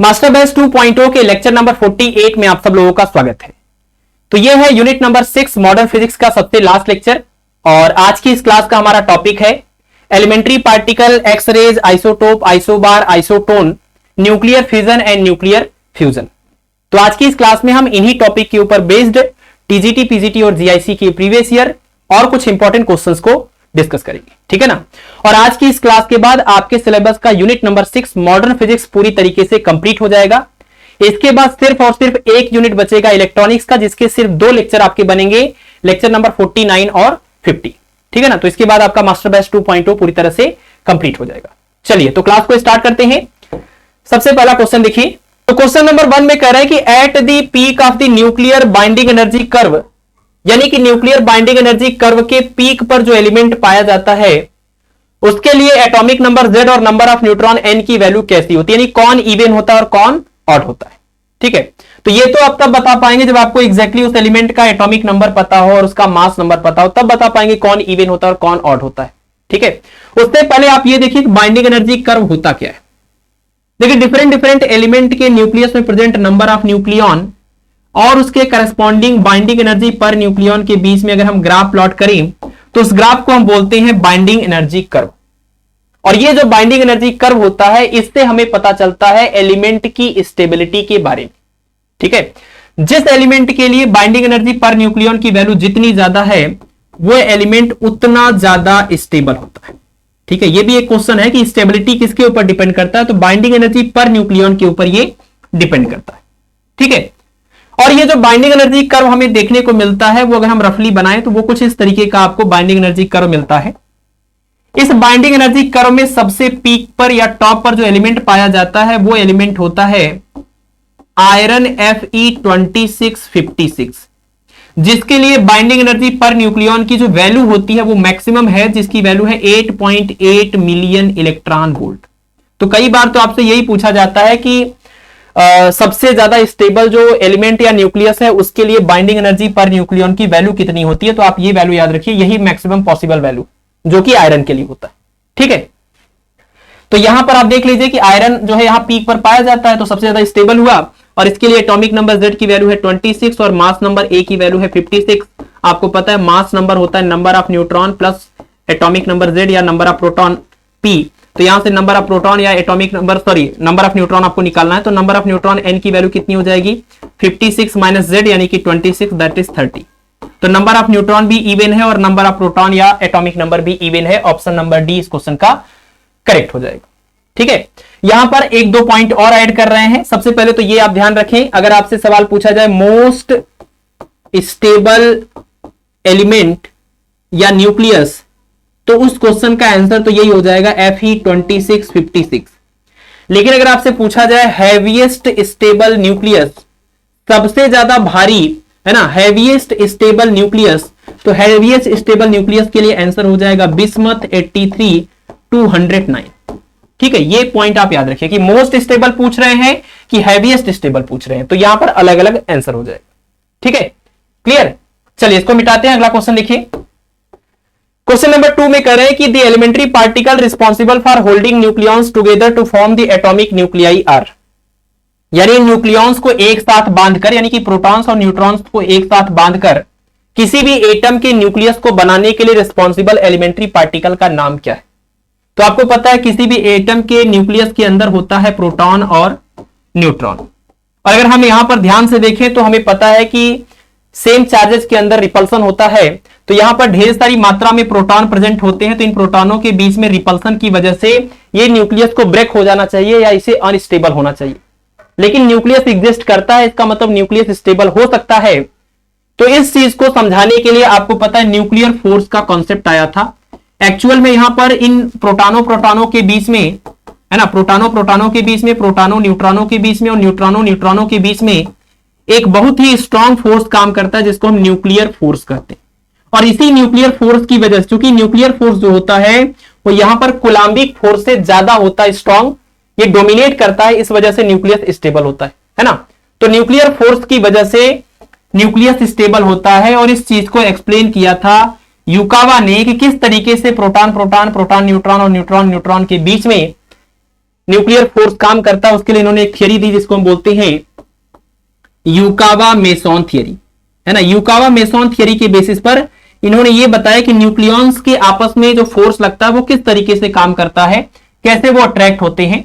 Master base 2.0 के lecture number 48 में आप सब लोगों का स्वागत है। तो यह है यूनिट नंबर 6 मॉडर्न फिजिक्स का सबसे लास्ट लेक्चर और आज की इस क्लास का हमारा टॉपिक है elementary particle, X rays, isotope, isobar, isotone, nuclear fission and nuclear fusion. तो आज की इस क्लास में हम इन्हीं टॉपिक के ऊपर बेस्ड टीजीटी, पीजीटी और जीआईसी के प्रीवियस ईयर और कुछ इंपॉर्टेंट क्वेश्चंस को डिस्कस करेंगे, ठीक है ना। और आज की इस क्लास के बाद आपके सिलेबस का यूनिट नंबर 6 मॉडर्न फिजिक्स पूरी तरीके से कंप्लीट हो जाएगा। इसके बाद सिर्फ और सिर्फ एक यूनिट बचेगा इलेक्ट्रॉनिक्स का, जिसके सिर्फ 2 लेक्चर आपके बनेंगे, लेक्चर नंबर 49 और 50, ठीक है ना। तो इसके बाद आपका मास्टर बैच 2.0 पूरी तरह से कंप्लीट हो जाएगा। चलिए तो क्लास को स्टार्ट करते हैं। सबसे पहला क्वेश्चन देखिए। तो क्वेश्चन नंबर 1 में कह रहा है कि at the peak of the nuclear binding energy curve, यानी कि न्यूक्लियर बाइंडिंग एनर्जी कर्व के पीक पर जो एलिमेंट पाया जाता है उसके लिए एटॉमिक नंबर Z और नंबर ऑफ न्यूट्रॉन N की वैल्यू कैसी होती है, यानी कौन इवन होता है और कौन ऑड होता है, ठीक है। तो ये तो आप तब बता पाएंगे जब आपको एग्जैक्टली उस एलिमेंट का एटॉमिक नंबर पता हो और उसका मास नंबर पता हो, तब बता पाएंगे कौन इवन होता है और कौन ऑड होता है, ठीक है। उससे पहले आप ये देखिए बाइंडिंग एनर्जी कर्व होता क्या है। देखिए डिफरेंट एलिमेंट के न्यूक्लियस में प्रेजेंट नंबर ऑफ न्यूक्लियॉन और उसके करस्पॉन्डिंग बाइंडिंग एनर्जी पर न्यूक्लियॉन के बीच में अगर हम ग्राफ प्लॉट करें तो उस ग्राफ को हम बोलते हैं बाइंडिंग एनर्जी कर्व। और ये जो बाइंडिंग एनर्जी कर्व होता है इससे हमें पता चलता है एलिमेंट की स्टेबिलिटी के बारे में, ठीक है। जिस एलिमेंट के लिए बाइंडिंग एनर्जी पर न्यूक्लियॉन की वैल्यू जितनी ज्यादा है वो एलिमेंट उतना ज्यादा स्टेबल होता है, ठीक है। ये भी एक क्वेश्चन है कि स्टेबिलिटी किसके ऊपर डिपेंड करता है, तो बाइंडिंग एनर्जी पर न्यूक्लियॉन के ऊपर ये डिपेंड करता है, ठीक है। और ये जो बाइंडिंग एनर्जी कर्व हमें देखने को मिलता है वो अगर हम रफली बनाएं तो वो कुछ इस तरीके का आपको बाइंडिंग एनर्जी कर्व मिलता है। इस बाइंडिंग एनर्जी कर्व में सबसे पीक पर या टॉप पर जो एलिमेंट पाया जाता है वो एलिमेंट होता है आयरन Fe2656, जिसके लिए बाइंडिंग एनर्जी पर न्यूक्लियॉन की जो वैल्यू होती है वो मैक्सिमम है, जिसकी वैल्यू है 8.8 मिलियन इलेक्ट्रॉन वोल्ट। तो कई बार तो आपसे यही पूछा जाता है कि सबसे ज्यादा स्टेबल जो एलिमेंट या न्यूक्लियस है उसके लिए बाइंडिंग एनर्जी पर न्यूक्लियॉन की वैल्यू कितनी होती है, तो आप ये वैल्यू याद रखिए, यही मैक्सिमम पॉसिबल वैल्यू जो कि आयरन के लिए होता है, ठीक है। तो यहां पर आप देख लीजिए कि आयरन जो है यहां पीक पर पाया जाता है तो सबसे ज्यादा स्टेबल हुआ और इसके लिए एटॉमिक नंबर Z की वैल्यू है 26 और मास नंबर A की वैल्यू है 56। आपको पता है मास नंबर होता है number of neutron plus atomic number Z या नंबर ऑफ प्रोटॉन P। तो यहां से नंबर ऑफ प्रोटॉन या atomic number number of neutron आपको निकालना है, तो नंबर ऑफ न्यूट्रॉन N की वैल्यू कितनी हो जाएगी 56 माइनस Z यानी कि 26, दैट इज 30। तो नंबर ऑफ न्यूट्रॉन भी इवन है और नंबर ऑफ प्रोटॉन या एटॉमिक नंबर भी इवन है। ऑप्शन नंबर डी इस क्वेश्चन का करेक्ट हो जाएगा, ठीक है। यहां पर 1-2 पॉइंट और ऐड कर रहे हैं। सबसे पहले तो ये आप ध्यान रखें, अगर आपसे सवाल पूछा जाए मोस्ट स्टेबल एलिमेंट या न्यूक्लियस तो उस क्वेश्चन का आंसर तो यही हो जाएगा Fe2656। लेकिन अगर आपसे पूछा जाए हैवीएस्ट स्टेबल न्यूक्लियस, सबसे ज्यादा भारी है ना, हैवीएस्ट स्टेबल न्यूक्लियस, तो हैवीएस्ट स्टेबल न्यूक्लियस के लिए आंसर हो जाएगा बिस्मथ 83-209, ठीक है। ये पॉइंट आप याद रखिए कि मोस्ट स्टेबल पूछ रहे हैं कि हैवीएस्ट स्टेबल पूछ रहे हैं, तो यहां पर अलग अलग आंसर हो जाएगा, ठीक है, क्लियर। चलिए इसको मिटाते हैं, अगला क्वेश्चन देखिए। क्वेश्चन नंबर 2 में कह रहे हैं कि the elementary particle responsible for holding nucleons together to form the atomic nuclei are, यानी न्यूक्लियॉन्स को एक साथ बांधकर, यानी कि प्रोटॉन्स और न्यूट्रॉन्स को एक साथ बांधकर किसी भी एटम के न्यूक्लियस को बनाने के लिए रिस्पॉन्सिबल एलिमेंट्री पार्टिकल का नाम क्या है। तो आपको पता है किसी भी एटम के न्यूक्लियस के अंदर होता है प्रोटॉन और न्यूट्रॉन। और अगर हम यहां पर ध्यान से देखें तो हमें पता है कि सेम चार्जेस के अंदर रिपल्सन होता है, तो यहां पर ढेर सारी मात्रा में प्रोटॉन प्रेजेंट होते हैं, तो इन प्रोटॉनों के बीच में रिपल्सन की वजह से ये न्यूक्लियस को ब्रेक हो जाना चाहिए या इसे अनस्टेबल होना चाहिए। लेकिन न्यूक्लियस एग्जिस्ट करता है, इसका मतलब न्यूक्लियस स्टेबल हो सकता है। तो इस चीज को समझाने के लिए आपको पता है न्यूक्लियर फोर्स का कॉन्सेप्ट आया था। एक्चुअल में यहां पर इन प्रोटॉनों के बीच में है ना, प्रोटॉनों के बीच में, प्रोटॉनों न्यूट्रॉनों के बीच में और न्यूट्रॉनों के बीच में एक बहुत ही स्ट्रॉन्ग फोर्स काम करता है जिसको हम न्यूक्लियर फोर्स कहते हैं। और इसी न्यूक्लियर फोर्स की वजह से, क्योंकि न्यूक्लियर फोर्स जो होता है वो यहां पर कोलंबिक फोर्स से ज्यादा होता है स्ट्रॉन्ग, ये डोमिनेट करता है, इस वजह से न्यूक्लियस स्टेबल होता है ना। तो न्यूक्लियर फोर्स की वजह से न्यूक्लियस स्टेबल होता है और इस चीज को एक्सप्लेन किया था युकावा ने कि किस तरीके से प्रोटॉन न्यूट्रॉन और न्यूट्रॉन के बीच में न्यूक्लियर फोर्स काम करता है, उसके लिए इन्होंने एक थियरी दी जिसको हम बोलते हैं यूकावा मेसॉन थियरी, है ना। यूकावा मेसॉन थियरी के बेसिस पर इन्होंने ये बताया कि न्यूक्लियॉन्स के आपस में जो फोर्स लगता है वो किस तरीके से काम करता है, कैसे वो अट्रैक्ट होते हैं।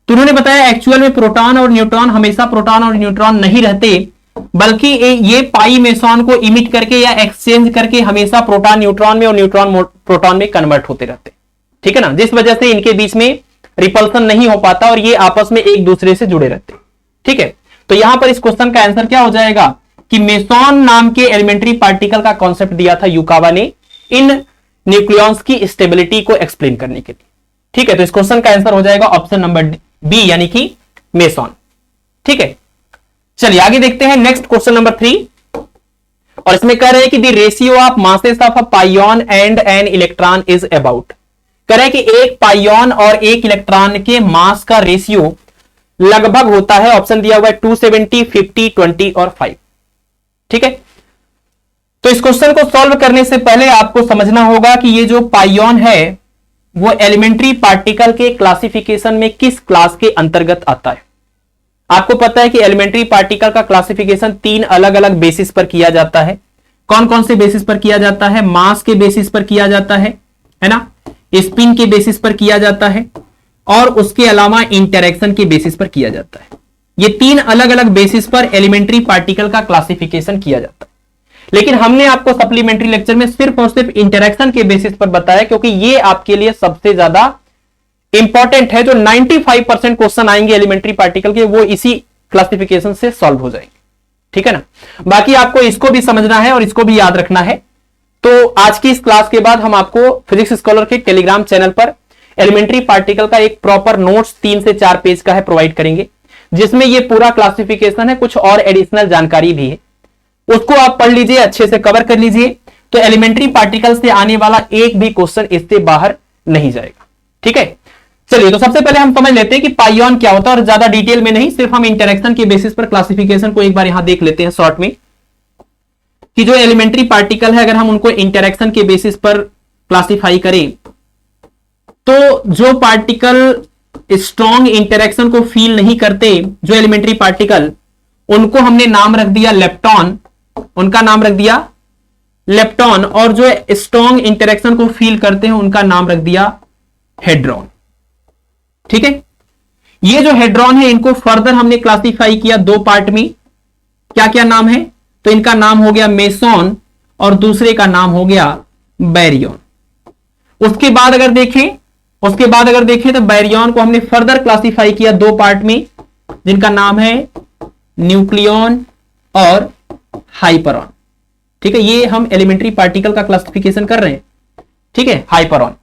तो उन्होंने बताया एक्चुअल में प्रोटॉन और न्यूट्रॉन हमेशा प्रोटॉन और न्यूट्रॉन नहीं रहते, बल्कि ये पाई मेसॉन को इमिट करके या एक्सचेंज करके हमेशा प्रोटॉन न्यूट्रॉन में और न्यूट्रॉन प्रोटॉन में कन्वर्ट होते रहते, ठीक है ना, जिस वजह से इनके बीच में रिपल्सन नहीं हो पाता और ये आपस में एक दूसरे से जुड़े रहते, ठीक है। तो यहां पर इस क्वेश्चन का आंसर क्या हो जाएगा कि मेसॉन नाम के एलिमेंट्री पार्टिकल का कॉन्सेप्ट दिया था यूकावा ने इन न्यूक्लियॉन्स की स्टेबिलिटी को एक्सप्लेन करने के लिए, ठीक है। तो इस क्वेश्चन का आंसर हो जाएगा ऑप्शन नंबर बी यानी कि मेसॉन, ठीक है। चलिए आगे देखते हैं नेक्स्ट क्वेश्चन नंबर 3, और इसमें कह रहे हैं कि the ratio of masses of a pion and an electron is about. कह रहे हैं कि एक पाइऑन और एक इलेक्ट्रॉन के मास का रेशियो लगभग होता है, ऑप्शन दिया हुआ है 270, 50, 20 और 5, ठीक है। तो इस क्वेश्चन को सॉल्व करने से पहले आपको समझना होगा कि ये जो पाइऑन है वो एलिमेंट्री पार्टिकल के क्लासिफिकेशन में किस क्लास के अंतर्गत आता है। आपको पता है कि एलिमेंट्री पार्टिकल का क्लासिफिकेशन 3 अलग अलग बेसिस पर किया जाता है। कौन कौन से बेसिस पर किया जाता है? मास के बेसिस पर किया जाता है ना, स्पिन के बेसिस पर किया जाता है, और उसके अलावा इंटरेक्शन के बेसिस पर किया जाता है। ये 3 अलग अलग बेसिस पर एलिमेंट्री पार्टिकल का क्लासिफिकेशन किया जाता है, लेकिन हमने आपको सप्लीमेंट्री लेक्चर में सिर्फ और सिर्फ इंटरेक्शन के बेसिस पर बताया, क्योंकि ये आपके लिए सबसे ज्यादा इंपॉर्टेंट है। जो 95% क्वेश्चन आएंगे एलिमेंट्री पार्टिकल के वो इसी क्लासिफिकेशन से सॉल्व हो जाएंगे, ठीक है ना। बाकी आपको इसको भी समझना है और इसको भी याद रखना है। तो आज की इस क्लास के बाद हम आपको फिजिक्स स्कॉलर के टेलीग्राम चैनल पर एलिमेंट्री पार्टिकल का एक प्रॉपर नोट्स 3 से 4 पेज का है प्रोवाइड करेंगे, जिसमें ये पूरा क्लासिफिकेशन है, कुछ और एडिशनल जानकारी भी है, उसको आप पढ़ लीजिए, अच्छे से कवर कर लीजिए। तो एलिमेंट्री पार्टिकल से आने वाला एक भी क्वेश्चन इससे बाहर नहीं जाएगा, ठीक है। चलिए तो सबसे पहले हम समझ लेते हैं कि पाइऑन क्या होता है, और ज्यादा डिटेल में नहीं, सिर्फ हम इंटरेक्शन के बेसिस पर क्लासिफिकेशन को एक बार यहां देख लेते हैं शॉर्ट में, कि जो एलिमेंट्री पार्टिकल है अगर हम उनको इंटरेक्शन के बेसिस पर क्लासिफाई करें तो जो पार्टिकल स्ट्रॉन्ग इंटरेक्शन को फील नहीं करते, जो एलिमेंट्री पार्टिकल, उनको हमने नाम रख दिया लेप्टॉन, उनका नाम रख दिया लेप्टॉन, और जो स्ट्रॉन्ग इंटरेक्शन को फील करते हैं उनका नाम रख दिया हेड्रॉन, ठीक है। ये जो हेड्रॉन है इनको फर्दर हमने क्लासिफाई किया 2 पार्ट में। क्या क्या नाम है? तो इनका नाम हो गया मेसॉन और दूसरे का नाम हो गया बैरियन। उसके बाद अगर देखें तो बैरियन को हमने फर्दर क्लासिफाई किया 2 पार्ट में, जिनका नाम है न्यूक्लियॉन और हाइपरॉन, ठीक है। ये हम एलिमेंट्री पार्टिकल का क्लासिफिकेशन कर रहे हैं, ठीक है, हाइपरॉन।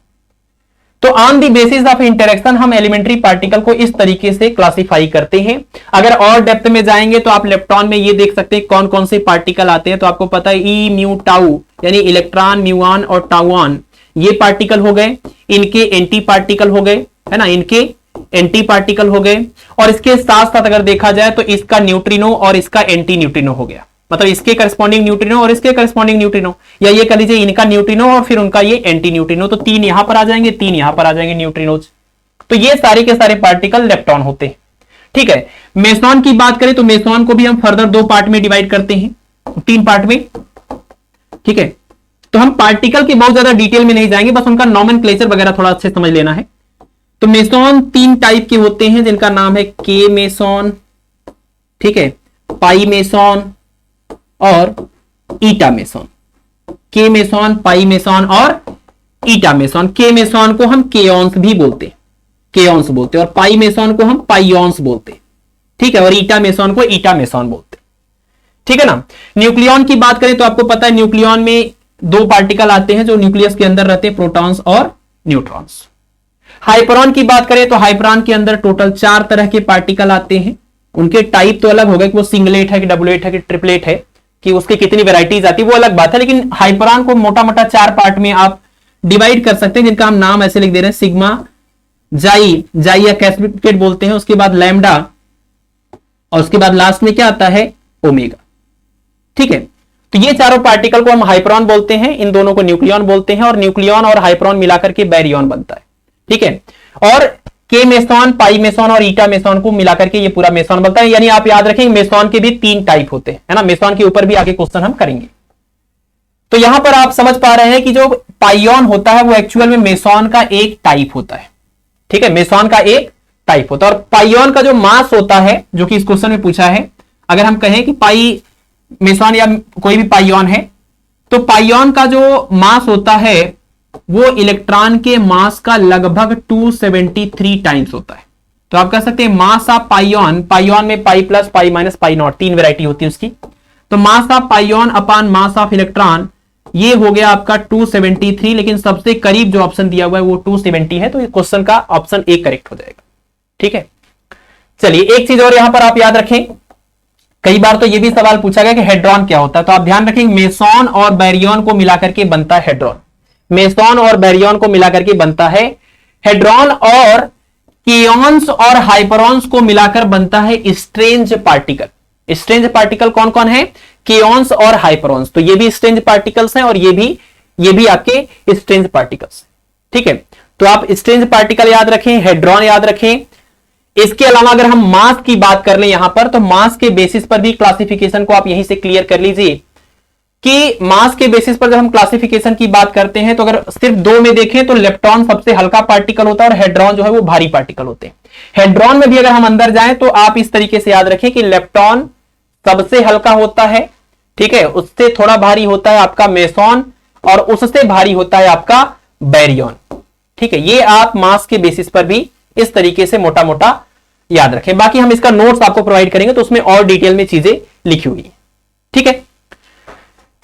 तो on the basis of interaction हम एलिमेंट्री पार्टिकल को इस तरीके से क्लासिफाई करते हैं। अगर और डेप्थ में जाएंगे तो आप लेप्टॉन में ये देख सकते हैं कौन कौन से पार्टिकल आते हैं। तो आपको पता है ई म्यू टाउ यानी इलेक्ट्रॉन, म्यूऑन और टाउऑन, ये पार्टिकल हो गए, इनके एंटी पार्टिकल हो गए, है ना, इनके एंटी पार्टिकल हो गए। और इसके साथ साथ अगर देखा जाए तो इसका न्यूट्रिनो और इसका एंटी न्यूट्रिनो हो गया, मतलब इसके करस्पॉन्डिंग न्यूट्रिनो और इसके करस्पॉन्डिंग न्यूट्रिनो, या ये कह लीजिए इनका न्यूट्रिनो और फिर उनका ये एंटी न्यूट्रिनो। तो 3 यहां पर आ जाएंगे, 3 यहां पर आ जाएंगे न्यूट्रिनोज। तो ये सारे के सारे पार्टिकल लेप्टॉन होते हैं, ठीक है। मेसॉन की बात करें तो मेसॉन को भी हम फर्दर 2 पार्ट में डिवाइड करते हैं, 3 पार्ट में, ठीक है। तो हम पार्टिकल की बहुत ज्यादा डिटेल में नहीं जाएंगे, बस उनका नॉमेनक्लेचर वगैरह थोड़ा अच्छे समझ लेना है। तो मेसॉन 3 टाइप के होते हैं, जिनका नाम है के मेसॉन, ठीक है, पाई मेसॉन और ईटा मेसॉन। के मेसॉन, पाई मेसॉन और ईटा मेसॉन। के मेसॉन को हम केऑन्स भी बोलते, केऑन्स बोलते, और पाई मेसॉन को हम पाइऑन्स बोलते, ठीक है, और ईटा मेसॉन को ईटा मेसॉन बोलते, ठीक है ना। न्यूक्लियॉन की बात करें तो आपको पता है न्यूक्लियॉन में 2 पार्टिकल आते हैं जो न्यूक्लियस के अंदर रहते हैं, प्रोटॉन्स और न्यूट्रॉन्स। हाइपरॉन की बात करें तो हाइपरॉन के अंदर टोटल 4 तरह के पार्टिकल आते हैं। उनके टाइप तो अलग हो गए कि वो सिंगलेट है कि डबलेट है कि ट्रिपलेट है, कि उसकी कितनी वैरायटीज आती है वो अलग बात है, लेकिन हाइपरॉन को मोटा मोटा 4 पार्ट में आप डिवाइड कर सकते हैं, जिनका हम नाम ऐसे लिख दे रहे हैं, सिग्मा, जाई या कैस्केड बोलते हैं, उसके बाद लैम्डा, और उसके बाद लास्ट में क्या आता है, ओमेगा, ठीक है। तो ये चारों पार्टिकल को हम हाइपरॉन बोलते हैं, इन दोनों को न्यूक्लियॉन बोलते हैं, और न्यूक्लियॉन और हाइपरॉन मिलाकर के बैरियन बनता है, ठीक है। और के मेसॉन, पाई मेसॉन और ईटा मेसॉन को मिलाकर के ये पूरा मेसॉन बनता है। यानी आप याद रखेंगे मेसॉन के भी 3 टाइप होते हैं, है ना। मेसॉन के ऊपर भी आगे क्वेश्चन हम करेंगे। तो यहां पर आप समझ पा रहे हैं कि जो पाइयन होता है वो एक्चुअल में मेसॉन का एक टाइप होता है, ठीक है, मेसॉन का एक टाइप होता है। और पाइयन का जो मास होता है, जो कि इस क्वेश्चन में पूछा है, अगर हम कहें कि पाई मेसॉन या कोई भी पाइयन है, तो पाइयन का जो मास होता है वो इलेक्ट्रॉन के मास का लगभग 273 टाइम्स होता है। तो आप कह सकते हैं मास ऑफ पाइयन, पाइयन में pi plus, pi minus, pi naught, 3 variety होती है उसकी। तो mass of pion upon mass of electron, ये हो गया आपका 273, लेकिन सबसे करीब जो ऑप्शन दिया हुआ है वो 270 है। तो ये क्वेश्चन का ऑप्शन ए करेक्ट हो जाएगा, ठीक है। चलिए एक चीज और यहां पर आप याद रखें, कई बार तो ये भी सवाल पूछा गया कि हेड्रॉन क्या होता है। तो आप ध्यान रखेंगे मेसॉन और बैरियन को मिलाकर के बनता है हेड्रॉन। मेसॉन और बैरियन को मिलाकर के बनता है हेड्रॉन, और केयॉन्स और हाइपरॉन्स को मिलाकर बनता है स्ट्रेंज पार्टिकल। स्ट्रेंज पार्टिकल कौन कौन है? केयॉन्स और हाइपरॉन्स। तो ये भी स्ट्रेंज पार्टिकल्स हैं और ये भी आपके स्ट्रेंज पार्टिकल्स, ठीक है। तो आप स्ट्रेंज पार्टिकल याद रखें, हेड्रॉन याद रखें। इसके अलावा अगर हम मास की बात कर लें यहां पर, तो मास के बेसिस पर भी क्लासिफिकेशन को आप यहीं से क्लियर कर लीजिए कि मास के बेसिस पर जब हम क्लासिफिकेशन की बात करते हैं, तो अगर सिर्फ 2 में देखें तो लेप्टॉन सबसे हल्का पार्टिकल होता है और हेड्रॉन जो है वो भारी पार्टिकल होते हैं। हेड्रॉन में भी अगर हम अंदर जाएं तो आप इस तरीके से याद रखें कि लेप्टॉन सबसे हल्का होता है, ठीक है, उससे थोड़ा भारी होता है आपका मेसॉन और उससे भारी होता है आपका बैरियन, ठीक है। ये आप मास के बेसिस पर भी इस तरीके से मोटा मोटा याद रखें। बाकी हम इसका नोट्स आपको प्रोवाइड करेंगे तो उसमें और डिटेल में चीजें लिखी हुई है, ठीक है।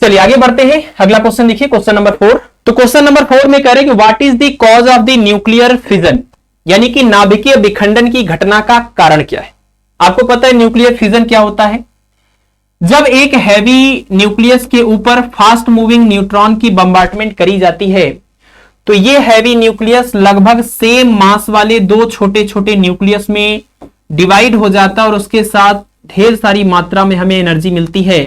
चलिए आगे बढ़ते हैं, अगला क्वेश्चन देखिए, क्वेश्चन नंबर 4। तो क्वेश्चन नंबर 4 में कह रहे हैं कि what is the cause of the nuclear fission, यानी कि नाभिकीय विखंडन की घटना का कारण क्या है। आपको पता है न्यूक्लियर फिजन क्या होता है? जब एक हैवी न्यूक्लियस के ऊपर फास्ट मूविंग न्यूट्रॉन की बम्बार्टमेंट करी जाती है, तो ये हैवी न्यूक्लियस लगभग सेम मास वाले 2 छोटे छोटे न्यूक्लियस में डिवाइड हो जाता है और उसके साथ ढेर सारी मात्रा में हमें एनर्जी मिलती है।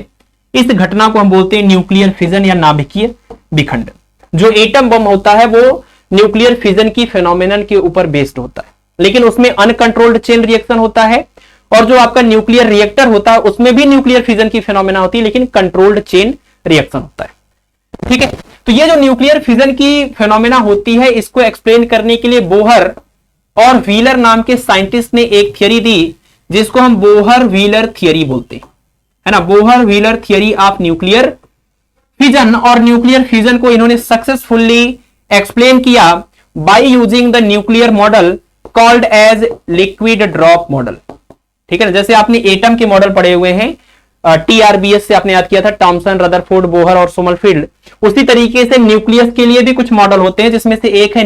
इस घटना को हम बोलते हैं न्यूक्लियर फिजन या नाभिकीय विखंडन। जो एटम बम होता है वो न्यूक्लियर फिजन की फेनोमेनन के ऊपर बेस्ड होता है, लेकिन उसमें अनकंट्रोल्ड चेन रिएक्शन होता है। और जो आपका न्यूक्लियर रिएक्टर होता है उसमें भी न्यूक्लियर फिजन की फेनोमेना होती है, लेकिन कंट्रोल्ड चेन रिएक्शन होता है, ठीक है। तो ये जो न्यूक्लियर फिजन की फेनोमेना होती है, इसको एक्सप्लेन करने के लिए बोहर और व्हीलर नाम के साइंटिस्ट ने एक थियरी दी, जिसको हम बोहर व्हीलर थियरी बोलते हैं, है ना। Bohr Wheeler theory of nuclear fission. और न्यूक्लियर फिजन को इन्होंने सक्सेसफुली एक्सप्लेन किया by using the nuclear model called as liquid drop model, ठीक है ना। जैसे आपने एटम के मॉडल पढ़े हुए हैं, टीआरबीएस से आपने याद किया था, टॉमसन, रदरफोर्ड, बोहर और सोमरफील्ड। उसी तरीके से न्यूक्लियस के लिए भी कुछ मॉडल होते हैं, जिसमें से एक है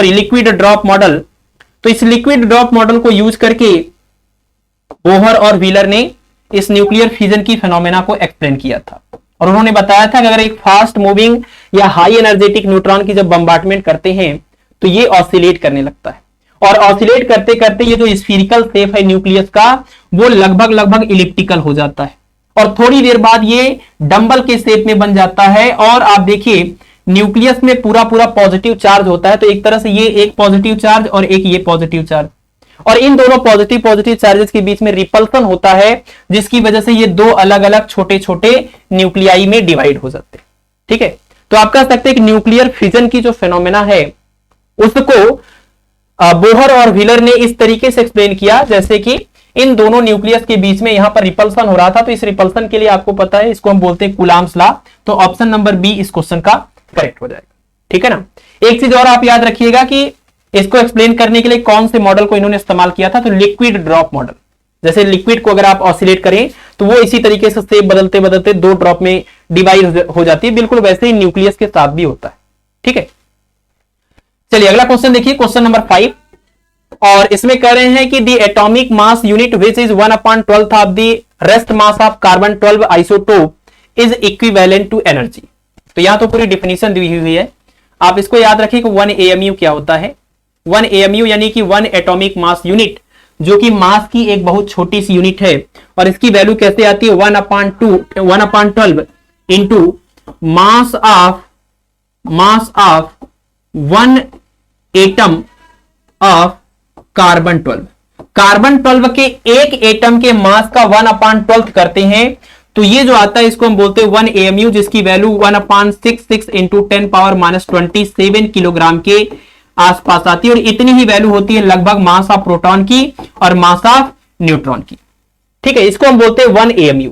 लिक्विड ड्रॉप मॉडल। तो इस लिक्विड ड्रॉप मॉडल को यूज करके बोहर और व्हीलर ने इस न्यूक्लियर फिजन की फेनोमेना को एक्सप्लेन किया था। और उन्होंने बताया था कि अगर एक फास्ट मूविंग या हाई एनर्जेटिक न्यूट्रॉन की जब बम्बार्टमेंट करते हैं तो ये ऑसिलेट करने लगता है, और ऑसिलेट करते करते ये जो स्फीरिकल शेप है न्यूक्लियस का, वो लगभग इलिप्टिकल हो जाता है और थोड़ी देर बाद ये डंबल के शेप में बन जाता है। और आप देखिए न्यूक्लियस में पूरा पॉजिटिव चार्ज होता है, तो एक तरह से ये एक पॉजिटिव चार्ज और एक ये पॉजिटिव चार्ज, और इन दोनों पॉजिटिव चार्जेस के बीच में रिपल्सन होता है, जिसकी वजह से ये 2 अलग अलग छोटे छोटे न्यूक्लियाई में डिवाइड हो जाते हैं, ठीक है। तो आप कह सकते हैं कि न्यूक्लियर फिजन की जो फेनोमेना है उसको बोहर और व्हीलर ने इस तरीके से एक्सप्लेन किया, जैसे कि इन दोनों न्यूक्लियस के बीच में यहां पर रिपल्सन हो रहा था। तो इस रिपल्सन के लिए आपको पता है, इसको हम बोलते हैं कूलाम्स लॉ। तो ऑप्शन नंबर बी इस क्वेश्चन का करेक्ट हो जाएगा, ठीक है ना। एक चीज और आप याद रखिएगा कि इसको एक्सप्लेन करने के लिए कौन से मॉडल को इन्होंने इस्तेमाल किया था, तो लिक्विड ड्रॉप मॉडल। जैसे लिक्विड को अगर आप ऑसिलेट करें तो वो इसी तरीके से शेप बदलते बदलते 2 ड्रॉप में डिवाइड हो जाती है, बिल्कुल वैसे ही न्यूक्लियस के साथ भी होता है, ठीक है। चलिए अगला क्वेश्चन देखिए, क्वेश्चन नंबर 5। और इसमें कह रहे हैं कि the atomic mass unit which is 1/12 of the rest mass of carbon 12 isotope is equivalent to energy. तो यहां तो पूरी डिफिनीशन दी हुई है, आप इसको याद रखिए कि 1 AMU क्या होता है। 1 AMU यानी कि 1 एटॉमिक मास यूनिट, जो कि मास की एक बहुत छोटी सी यूनिट है। और इसकी वैल्यू कैसे आती है? 1/12 into mass of 1 atom of carbon 12। Carbon 12 के एक एटम के मास का 1/12 करते हैं तो ये जो आता है इसको हम बोलते हैं 1 AMU, जिसकी वैल्यू 1/66 इंटू 10⁻27 किलोग्राम के आसपास आती है। और इतनी ही वैल्यू होती है लगभग मास ऑफ प्रोटॉन की और मास ऑफ न्यूट्रॉन की। ठीक है, इसको हम बोलते हैं 1 AMU।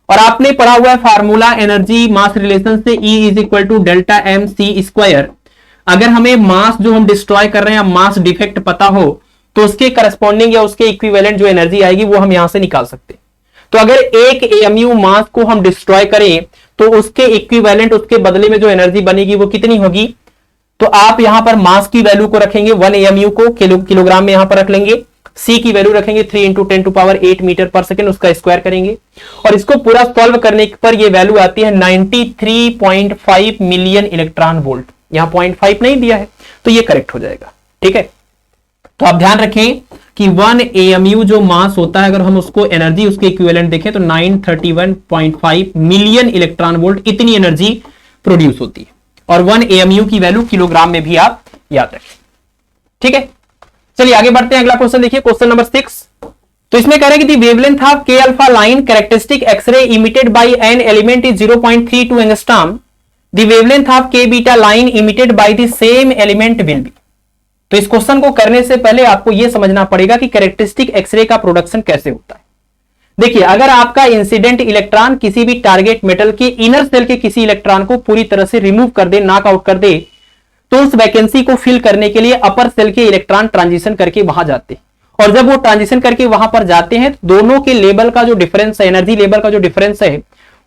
और आपने पढ़ा हुआ है फार्मूला एनर्जी मास रिलेशन से, E is equal to delta M C square. अगर हमें मास जो हम डिस्ट्रॉय कर रहे हैं मास डिफेक्ट पता हो तो उसके करस्पॉन्डिंग या उसके इक्विवेलेंट जो एनर्जी आएगी वो हम यहां से निकाल सकते हैं। तो अगर 1 AMU मास को हम डिस्ट्रॉय करें तो उसके इक्विवेलेंट, उसके बदले में जो एनर्जी बनेगी वो कितनी होगी? तो आप यहां पर मास की वैल्यू को रखेंगे 1 AMU को किलोग्राम में यहां पर रख लेंगे, C की वैल्यू रखेंगे 3 इंटू 10⁸ मीटर पर सेकेंड, उसका स्क्वायर करेंगे और इसको पूरा सॉल्व करने पर ये वैल्यू आती है 93.5 मिलियन इलेक्ट्रॉन वोल्ट। यहां 0.5 नहीं दिया है तो ये करेक्ट हो जाएगा। ठीक है, तो आप ध्यान रखें कि 1 AMU जो मास होता है अगर हम उसको एनर्जी उसके इक्विवेलेंट देखें तो 931.5 मिलियन इलेक्ट्रॉन वोल्ट इतनी एनर्जी प्रोड्यूस होती है। और 1 AMU की वैल्यू किलोग्राम में भी आप याद रखें। ठीक है, चलिए आगे बढ़ते हैं। अगला क्वेश्चन देखिए, क्वेश्चन नंबर 6। तो इसमें कह रहे हैं कि the wavelength of K alpha line characteristic x-ray emitted by an element is 0.32 angstrom. The wavelength of K beta line emitted by the same element will be. तो इस क्वेश्चन को करने से पहले आपको यह समझना पड़ेगा कि कैरेक्टरिस्टिक एक्सरे का प्रोडक्शन कैसे होता है। देखिए, अगर आपका इंसिडेंट इलेक्ट्रॉन किसी भी टारगेट मेटल के इनर सेल के किसी इलेक्ट्रॉन को पूरी तरह से रिमूव कर दे, नॉकआउट कर दे, तो उस वैकेंसी को फिल करने के लिए अपर सेल के इलेक्ट्रॉन ट्रांजिशन करके वहां जाते हैं। और जब वो ट्रांजिशन करके वहां पर जाते हैं तो दोनों के लेवल का जो डिफरेंस है, एनर्जी लेवल का जो डिफरेंस है,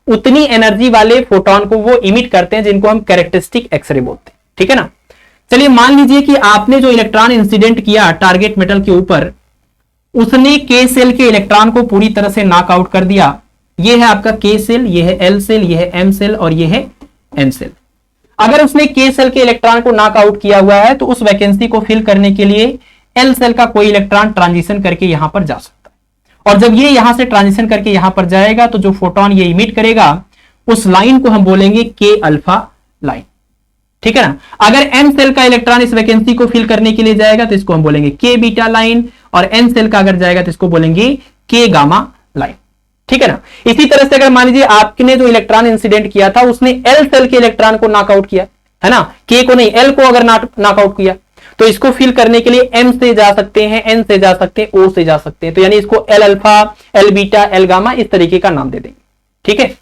उतनी एनर्जी वाले फोटोन को वो इमिट करते हैं जिनको हम कैरेक्टरिस्टिक एक्सरे बोलते हैं। ठीक है ना। चलिए मान लीजिए कि आपने जो इलेक्ट्रॉन इंसिडेंट किया टारगेट मेटल के ऊपर, उसने के सेल के इलेक्ट्रॉन को पूरी तरह से नॉकआउट कर दिया। ये है आपका के सेल, ये है एल सेल, ये है एम सेल और ये है एन सेल। अगर उसने के सेल के इलेक्ट्रॉन को नॉकआउट किया हुआ है तो उस वैकेंसी को फिल करने के लिए एल सेल का कोई इलेक्ट्रॉन ट्रांजिशन करके यहां पर जा सकता है। और जब ये यहां से ट्रांजिशन करके यहां पर जाएगा तो जो फोटोन ये इमिट करेगा उस लाइन को हम बोलेंगे के अल्फा लाइन। ठीक है ना। अगर एम सेल का इलेक्ट्रॉन इस वैकेंसी को फिल करने के लिए जाएगा तो इसको हम बोलेंगे के बीटा लाइन, और एन सेल का अगर जाएगा तो इसको बोलेंगे के गामा लाइन। ठीक है ना। इसी तरह से अगर मान लीजिए आपने जो इलेक्ट्रॉन इंसिडेंट किया था उसने एल सेल के इलेक्ट्रॉन को नॉकआउट किया है ना, के को नहीं, एल को अगर नॉकआउट किया तो इसको फिल करने के लिए एम से जा सकते हैं, एन से जा सकते हैं, ओ से जा सकते हैं। तो यानी इसको L alpha, L beta, L gamma इस तरीके का नाम दे देंगे। ठीक है।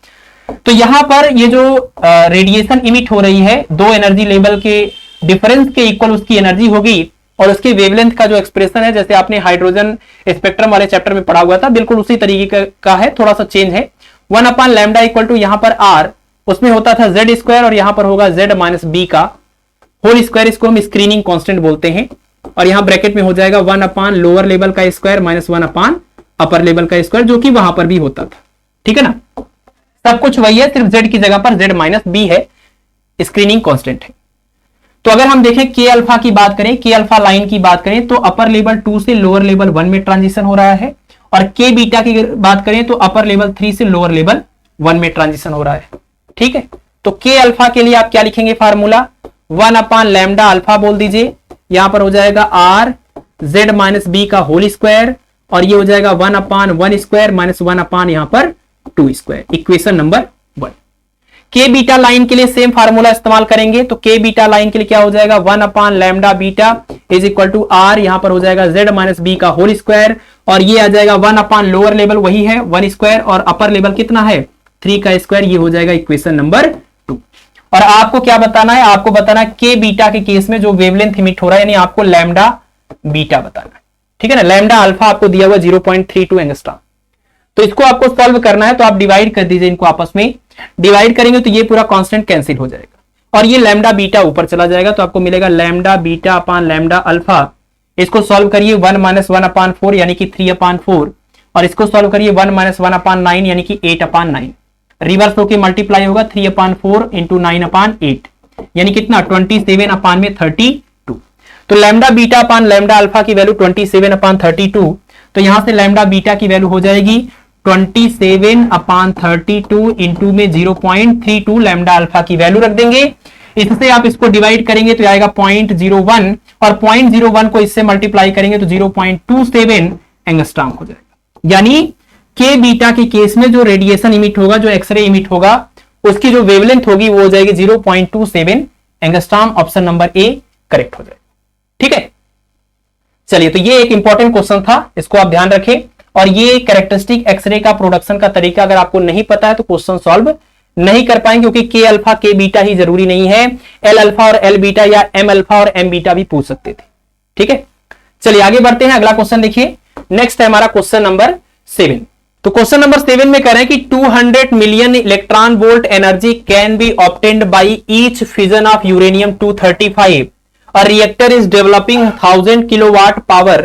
तो यहां पर ये जो रेडिएशन इमिट हो रही है, दो एनर्जी लेवल के डिफरेंस के इक्वल उसकी एनर्जी होगी और उसके वेवलेंथ का जो एक्सप्रेशन है, जैसे आपने हाइड्रोजन स्पेक्ट्रम वाले चैप्टर में पढ़ा हुआ था, बिल्कुल उसी तरीके का है, थोड़ा सा चेंज है। 1/λ इक्वल टू यहां पर आर, उसमें होता था जेड स्क्वायर और यहां पर होगा जेड माइनस बी का होल स्क्वायर। इसको हम स्क्रीनिंग कांस्टेंट बोलते हैं। और यहां ब्रैकेट में हो जाएगा 1 लोअर लेवल का स्क्वायर माइनस 1 अपर लेवल का स्क्वायर, जो कि वहां पर भी होता था। ठीक है ना। सब कुछ वही है, सिर्फ जेड की जगह पर जेड माइनस बी है, स्क्रीनिंग कांस्टेंट है। तो अगर हम देखें के अल्फा की बात करें, के अल्फा लाइन की बात करें तो अपर लेवल 2 से लोअर लेवल 1 में ट्रांजिशन हो रहा है, और के बीटा की बात करें तो अपर लेवल 3 से लोअर लेवल 1 में ट्रांजिशन हो रहा है। ठीक है। तो के अल्फा के लिए आप क्या लिखेंगे फार्मूला, 1/λ अल्फा बोल दीजिए, यहां पर हो जाएगा आर जेड माइनस बी का होल स्क्वायर, और ये हो जाएगा 1/1 स्क्वायर माइनस 1 यहां पर 2 स्क्वायर, इक्वेशन नंबर 1। के बीटा लाइन के लिए सेम फार्मूला इस्तेमाल करेंगे। तो के बीटा लाइन के लिए क्या हो जाएगा, 1/λ beta is equal to R, यहां पर हो जाएगा जेड माइनस बी का होल स्क्वायर, और ये आ जाएगा 1 लोअर लेवल वही है 1 स्क्वायर, और अपर लेवल कितना है 3 का स्क्वायर, ये हो जाएगा इक्वेशन नंबर 2। और आपको क्या बताना है, आपको बताना है के बीटा के केस में जो वेवलेंथ इमिट हो रहा है, यानी आपको लैम्डा बीटा बताना है। ठीक है ना। लैम्डा अल्फा आपको दिया हुआ 0.32 एंगस्ट्रॉम। तो इसको आपको सॉल्व करना है, तो आप डिवाइड कर दीजिए इनको आपस में। डिवाइड करेंगे तो ये पूरा कांस्टेंट कैंसिल हो जाएगा और ये लैम्डा बीटा ऊपर चला जाएगा, तो आपको मिलेगा लैम्डा बीटा अपान लैम्डा अल्फा। इसको सॉल्व करिए 1 माइनस 1/4 यानी कि 3/4, और इसको सॉल्व करिए 1 माइनस 1/9 यानी कि 8/9। रिवर्स होकर मल्टीप्लाई होगा 3/4 इंटू 9/8 यानी कितना 27/32। तो लैम्डा बीटा अपान लैम्डा अल्फा की वैल्यू 27/32। तो यहां से लैम्डा बीटा की वैल्यू हो जाएगी 27/32 इंटू में 0.32 लैम्डा अल्फा की वैल्यू रख देंगे। इससे आप इसको डिवाइड करेंगे तो आएगा 0.01 और 0.01 को इससे मल्टीप्लाई करेंगे तो 0.27 एंगस्ट्रॉम हो जाएगा। यानी के बीटा के केस में जो रेडिएशन इमिट होगा, जो एक्सरे इमिट होगा, उसकी जो वेवलेंथ होगी वो हो जाएगी 0.27 angstrom. Option number A correct हो जाएगा। ठीक है, चलिए तो ये एक इंपॉर्टेंट क्वेश्चन था, इसको आप ध्यान रखें। और ये कैरेक्टरिस्टिक एक्सरे का प्रोडक्शन का तरीका अगर आपको नहीं पता है तो क्वेश्चन सॉल्व नहीं कर पाएंगे, क्योंकि के अल्फा के बीटा ही जरूरी नहीं है, एल अल्फा और एल बीटा या एम अल्फा और एम बीटा भी पूछ सकते थे। ठीक है, चलिए आगे बढ़ते हैं। अगला क्वेश्चन देखिए, नेक्स्ट है हमारा क्वेश्चन नंबर 7। तो क्वेश्चन नंबर 7 में कह रहे हैं कि 200 million electron volt energy can be obtained by each fission of uranium 235। A reactor is developing 1000 kilowatt power.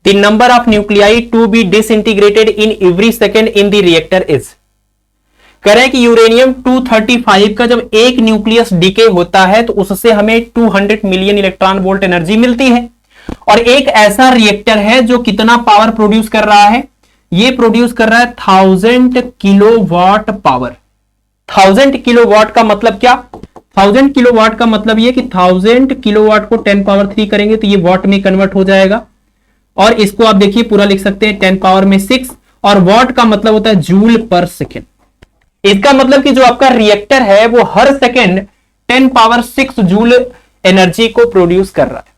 The number of nuclei to be disintegrated in every second in the reactor is। कह रहे हैं कि uranium 235 का जब एक nucleus decay होता है तो उससे हमें 200 मिलियन इलेक्ट्रॉन वोल्ट एनर्जी मिलती है। और एक ऐसा रिएक्टर है जो कितना पावर प्रोड्यूस कर रहा है, ये प्रोड्यूस कर रहा है 1000 किलोवाट पावर। 1000 किलोवाट का मतलब क्या, 1000 किलोवाट का मतलब ये कि 1000 किलोवाट को 10 पावर 3 करेंगे तो ये वाट में कन्वर्ट हो जाएगा। और इसको आप देखिए पूरा लिख सकते हैं 10 पावर में 6, और वाट का मतलब होता है जूल पर सेकेंड। इसका मतलब कि जो आपका रिएक्टर है वो हर सेकेंड 10 पावर 6 जूल एनर्जी को प्रोड्यूस कर रहा है।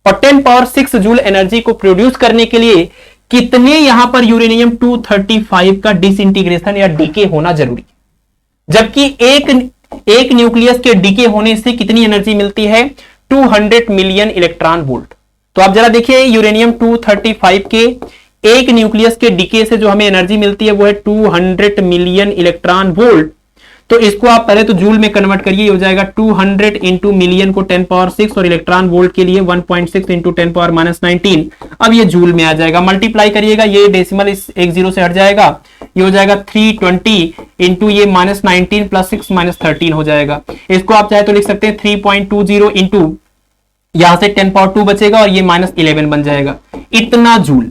और 10 पावर 6 जूल एनर्जी को प्रोड्यूस करने के लिए कितने यहां पर यूरेनियम 235 का डिसइंटीग्रेशन या डीके होना जरूरी है। जबकि एक न्यूक्लियस के डीके होने से कितनी एनर्जी मिलती है, 200 मिलियन इलेक्ट्रॉन वोल्ट। तो आप जरा देखिए यूरेनियम 235 के एक न्यूक्लियस के डीके से जो हमें एनर्जी मिलती है वो है 200 मिलियन इलेक्ट्रॉन वोल्ट। तो इसको आप पहले तो जूल में कन्वर्ट करिए, ये हो जाएगा 200 इंटू मिलियन को 10 पावर 6 और इलेक्ट्रॉन वोल्ट के लिए 1.6 इंटू 10 पावर -19। अब ये जूल में आ जाएगा, मल्टीप्लाई करिएगा, ये डेसिमल इस एक जीरो से हट जाएगा, ये हो जाएगा 320 इंटू ये -19 प्लस 6 -13 हो जाएगा। इसको आप चाहे तो लिख सकते हैं 3.20 इंटू यहां से 10 पावर 2 बचेगा और ये -11 बन जाएगा, इतना जूल।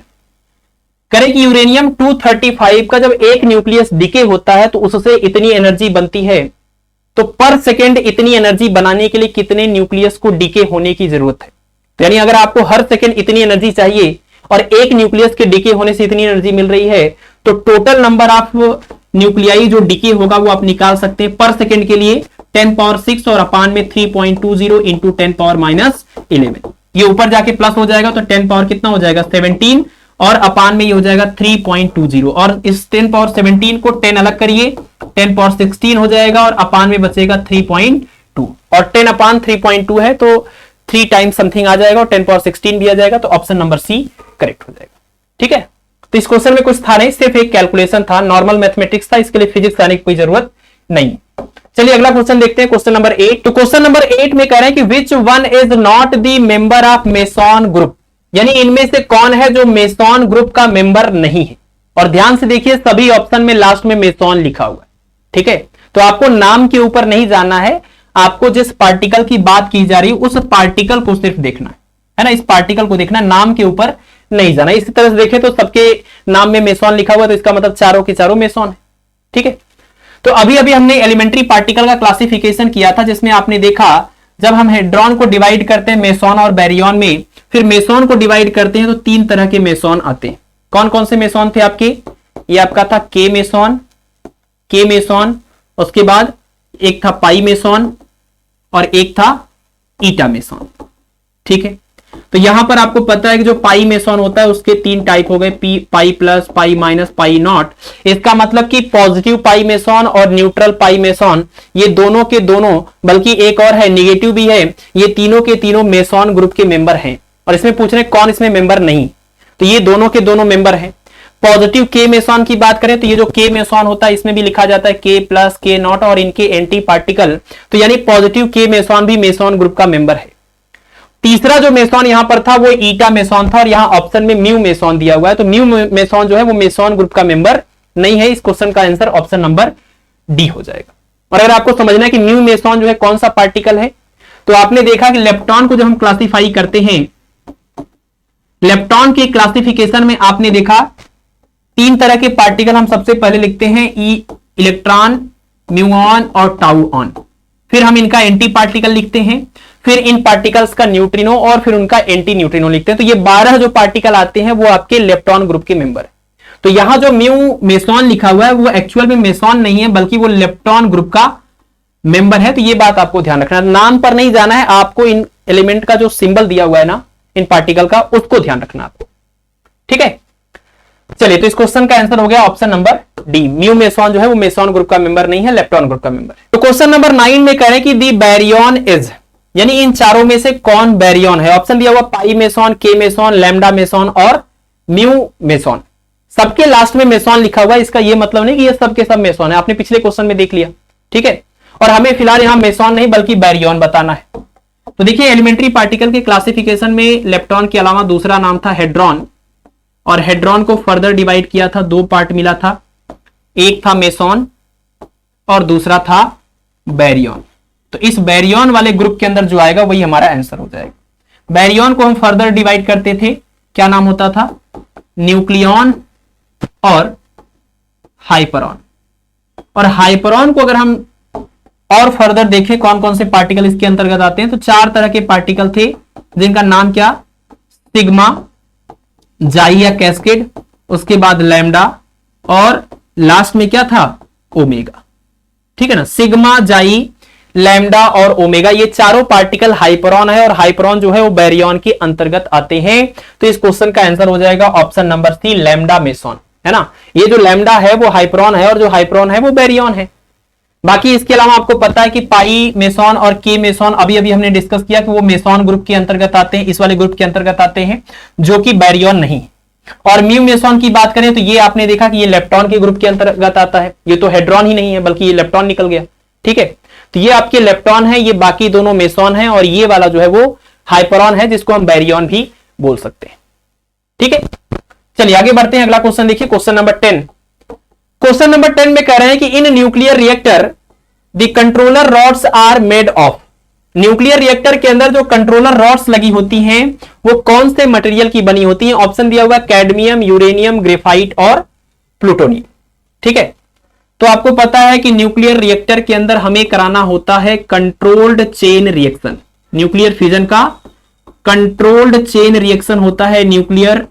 करें कि यूरेनियम 235 का जब एक न्यूक्लियस डिके होता है तो उससे इतनी एनर्जी बनती है, तो पर सेकेंड इतनी एनर्जी बनाने के लिए कितने न्यूक्लियस को डिके होने की जरूरत है। तो यानी अगर आपको हर सेकेंड इतनी एनर्जी चाहिए और एक न्यूक्लियस के डिके होने से इतनी एनर्जी मिल रही है, तो टोटल नंबर ऑफ न्यूक्लियाई जो डिके होगा वो आप निकाल सकते हैं पर सेकेंड के लिए 10 पावर 6 और अपान में 3.20 इंटू 10 पावर -11। ये ऊपर जाके प्लस हो जाएगा तो 10 पावर कितना हो जाएगा 17 और अपान में ये हो जाएगा 3.20। और इस 10 पावर 17 को 10 अलग करिए, 10 पावर 16 हो जाएगा और अपान में बचेगा 3.2। और 10 अपान 3.2 है तो 3 टाइम्स समथिंग आ जाएगा और 10 पावर 16 भी आ जाएगा, तो ऑप्शन नंबर सी करेक्ट हो जाएगा। ठीक है, तो इस क्वेश्चन में कुछ था नहीं, सिर्फ एक कैलकुलेशन था, नॉर्मल मैथमेटिक्स था, इसके लिए फिजिक्स आने की कोई जरूरत नहीं। चलिए अगला क्वेश्चन देखते हैं, क्वेश्चन नंबर 8। तो क्वेश्चन नंबर 8 में कह रहे हैं कि which one is not the member of meson group, यानी इनमें से कौन है जो मेसॉन ग्रुप का मेंबर नहीं है। और ध्यान से देखिए सभी ऑप्शन में लास्ट में मेसॉन लिखा हुआ है। ठीक है, तो आपको नाम के ऊपर नहीं जाना है, आपको जिस पार्टिकल की बात की जा रही है उस पार्टिकल को सिर्फ देखना है ना, इस पार्टिकल को देखना, नाम के ऊपर नहीं जाना। इसी तरह से देखें तो सबके नाम में मेसॉन लिखा हुआ है, तो इसका मतलब चारों के चारों मेसॉन है। ठीक है, तो अभी अभी हमने एलिमेंट्री पार्टिकल का क्लासिफिकेशन किया था, जिसमें आपने देखा जब हम हेड्रॉन को डिवाइड करते हैं मेसॉन और बैरियन में, फिर मेसॉन को डिवाइड करते हैं तो 3 तरह के मेसॉन आते हैं। कौन कौन से मेसॉन थे आपके, ये आपका था के मेसॉन, उसके बाद एक था पाई मेसॉन और एक था ईटा मेसॉन। ठीक है, तो यहां पर आपको पता है कि जो पाई मेसॉन होता है उसके 3 टाइप हो गए, पाई plus, pi minus, pi not. इसका मतलब कि पॉजिटिव पाई मेसॉन और न्यूट्रल पाई मेसॉन, ये दोनों के दोनों, बल्कि एक और है निगेटिव भी है, ये तीनों के तीनों मेसॉन ग्रुप के मेंबर हैं। और इसमें पूछ रहे कौन इसमें मेंबर नहीं, तो ये दोनों के दोनों मेंबर हैं। पॉजिटिव के मेसॉन की बात करें तो ये जो के मेसॉन होता है इसमें भी लिखा जाता है के प्लस, के नॉट और इनके एंटी पार्टिकल, तो यानी पॉजिटिव के मेसॉन भी मेसॉन ग्रुप का मेंबर है। तीसरा जो मेसॉन यहां पर था वो ईटा मेसॉन था और यहां ऑप्शन में म्यू मेसॉन दिया हुआ है, तो म्यू मेसॉन जो है वो मेसॉन ग्रुप का मेंबर नहीं है। इस क्वेश्चन का आंसर ऑप्शन नंबर डी हो जाएगा। और अगर आपको समझना है कि म्यू मेसॉन जो है कौन सा पार्टिकल है, तो आपने देखा कि लेप्टॉन को जब हम क्लासिफाई करते हैं, लेप्टॉन के क्लासिफिकेशन में आपने देखा 3 तरह के पार्टिकल हम सबसे पहले लिखते हैं, ई इलेक्ट्रॉन, म्यूऑन और टाउऑन। फिर हम इनका एंटी पार्टिकल लिखते हैं, फिर इन पार्टिकल्स का न्यूट्रिनो और फिर उनका एंटी न्यूट्रिनो लिखते हैं। तो ये 12 जो पार्टिकल आते हैं वो आपके लेप्टॉन ग्रुप के मेंबर है। तो यहां जो म्यू मेसॉन लिखा हुआ है वो एक्चुअल में मेसॉन नहीं है, बल्कि वो लेप्टॉन ग्रुप का मेंबर है। तो ये बात आपको ध्यान रखना, नाम पर नहीं जाना है आपको, इन एलिमेंट का जो सिंबल दिया हुआ है ना इन पार्टिकल का, उसको ध्यान रखना आपको, ठीक है। चलिए, तो इस क्वेश्चन का आंसर हो गया option number D. Mu meson जो है वो मेसॉन ग्रुप का मेंबर नहीं है, लेप्टॉन ग्रुप का मेंबर है। तो क्वेश्चन नंबर 9 में कह रहे हैं कि दी बैरियन इज, यानी इन चारों में से कौन बैरियन है। ऑप्शन दिया हुआ पाई मेसॉन, के मेसॉन, लैम्डा मेसॉन और म्यू मेसॉन। सबके लास्ट में मेसॉन लिखा हुआ है, इसका यह मतलब नहीं कि ये सबके सब मेसॉन है, आपने पिछले क्वेश्चन में देख लिया, ठीक है। और हमें फिलहाल यहां मेसॉन नहीं बल्कि बैरियन बताना है। तो देखिए, एलिमेंट्री पार्टिकल के क्लासिफिकेशन में लेप्टॉन के अलावा दूसरा नाम था हेड्रॉन, और हेड्रॉन को फर्दर डिवाइड किया था, 2 पार्ट मिला था, एक था मेसॉन और दूसरा था बैरियन। तो इस बैरियन वाले ग्रुप के अंदर जो आएगा वही हमारा आंसर हो जाएगा। बैरियन को हम फर्दर डिवाइड करते थे, क्या नाम होता था, न्यूक्लियन और हाइपरॉन। और हाइपरॉन को अगर हम और फर्दर देखें कौन कौन से पार्टिकल इसके अंतर्गत आते हैं, तो 4 तरह के पार्टिकल थे जिनका नाम क्या, सिग्मा, जाई या कैस्केड, उसके बाद लैम्डा और लास्ट में क्या था, ओमेगा, ठीक है ना। सिग्मा, जाई, लैम्डा और ओमेगा, ये चारों पार्टिकल हाइपरॉन है, और हाइपरॉन जो है वो बैरियन के अंतर्गत आते हैं। तो इस क्वेश्चन का आंसर हो जाएगा option number C, lambda meson, है ना। ये जो लैम्डा है वो हाइपरॉन है और जो हाइपरॉन है वो बैरियन है। बाकी इसके अलावा आपको पता है कि पाई मेसॉन और के मेसॉन अभी अभी हमने डिस्कस किया कि वो मेसॉन ग्रुप के अंतर्गत आते हैं, इस वाले ग्रुप के अंतर्गत आते हैं, जो कि बैरियन नहीं। और म्यू मेसॉन की बात करें तो ये आपने देखा कि ये लेप्टॉन के ग्रुप के अंतर्गत आता है, ये तो हेड्रॉन ही नहीं है बल्कि ये लेप्टॉन निकल गया, ठीक है। तो ये आपके लेप्टॉन है, ये बाकी दोनों मेसॉन है, और ये वाला जो है वो हाइपरॉन है, जिसको हम बैरियन भी बोल सकते हैं, ठीक है। चलिए आगे बढ़ते हैं, अगला क्वेश्चन देखिए, क्वेश्चन नंबर 10। क्वेश्चन नंबर 10 में कह रहे हैं कि in nuclear reactor the controller rods are made of. Nuclear reactor के अंदर जो कंट्रोलर रॉड्स लगी होती हैं वो कौन से मटेरियल की बनी होती हैं। ऑप्शन दिया हुआ कैडमियम, यूरेनियम, ग्रेफाइट और प्लूटोनियम, ठीक है। तो आपको पता है कि न्यूक्लियर रिएक्टर के अंदर हमें कराना होता है controlled chain reaction. Nuclear fusion का कंट्रोल्ड चेन रिएक्शन होता है न्यूक्लियर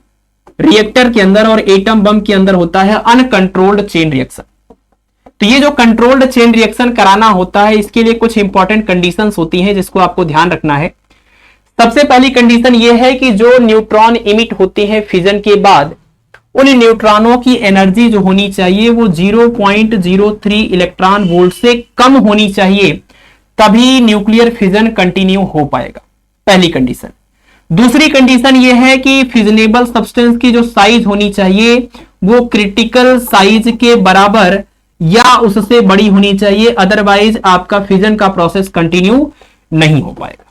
रिएक्टर के अंदर, और एटम बम के अंदर होता है अनकंट्रोल्ड चेन रिएक्शन। तो ये जो कंट्रोल्ड चेन रिएक्शन कराना होता है, इसके लिए कुछ इंपॉर्टेंट कंडीशंस होती हैं जिसको आपको ध्यान रखना है। सबसे पहली कंडीशन ये है कि जो न्यूट्रॉन इमिट होते हैं फिजन के बाद, उन न्यूट्रॉनों की एनर्जी जो होनी चाहिए वो 0.03 इलेक्ट्रॉन वोल्ट से कम होनी चाहिए, तभी न्यूक्लियर फिजन कंटिन्यू हो पाएगा, पहली कंडीशन। दूसरी कंडीशन ये है कि फिजनेबल सब्सटेंस की जो साइज होनी चाहिए वो क्रिटिकल साइज के बराबर या उससे बड़ी होनी चाहिए, अदरवाइज आपका फिजन का प्रोसेस कंटिन्यू नहीं हो पाएगा,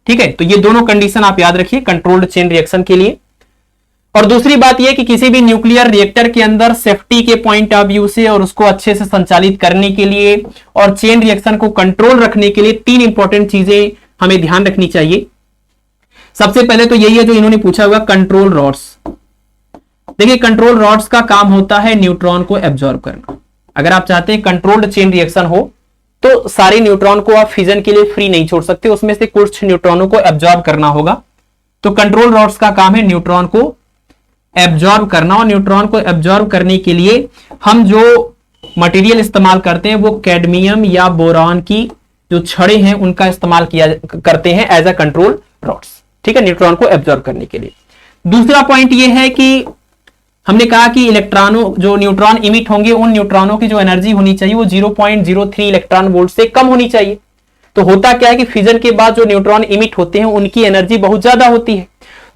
ठीक है। तो ये दोनों कंडीशन आप याद रखिए कंट्रोल्ड चेन रिएक्शन के लिए। और दूसरी बात यह कि किसी भी न्यूक्लियर रिएक्टर के अंदर सेफ्टी के पॉइंट ऑफ व्यू से और उसको अच्छे से संचालित करने के लिए और चेन रिएक्शन को कंट्रोल रखने के लिए 3 इंपॉर्टेंट चीजें हमें ध्यान रखनी चाहिए। सबसे पहले तो यही है जो इन्होंने पूछा हुआ, कंट्रोल रॉड्स। देखिए, कंट्रोल रॉड्स का काम होता है न्यूट्रॉन को एब्जॉर्ब करना। अगर आप चाहते हैं कंट्रोल्ड चेन रिएक्शन हो तो सारे न्यूट्रॉन को आप फिजन के लिए फ्री नहीं छोड़ सकते, उसमें से कुछ न्यूट्रॉनों को एब्जॉर्ब करना होगा। तो कंट्रोल रॉड्स का काम है न्यूट्रॉन को एब्जॉर्ब करना, और न्यूट्रॉन को एब्जॉर्ब करने के लिए हम जो मटेरियल इस्तेमाल करते हैं वो कैडमियम या बोरॉन की जो छड़े हैं उनका इस्तेमाल किया करते हैं एज अ कंट्रोल रॉड्स, ठीक है, न्यूट्रॉन को एब्जॉर्ब करने के लिए। दूसरा पॉइंट ये है कि हमने कहा कि इलेक्ट्रॉनों जो न्यूट्रॉन इमिट होंगे उन न्यूट्रॉनों की जो एनर्जी होनी चाहिए वो 0.03 इलेक्ट्रॉन वोल्ट से कम होनी चाहिए। तो होता क्या है कि फिजन के बाद जो न्यूट्रॉन इमिट होते हैं उनकी एनर्जी बहुत ज्यादा होती है,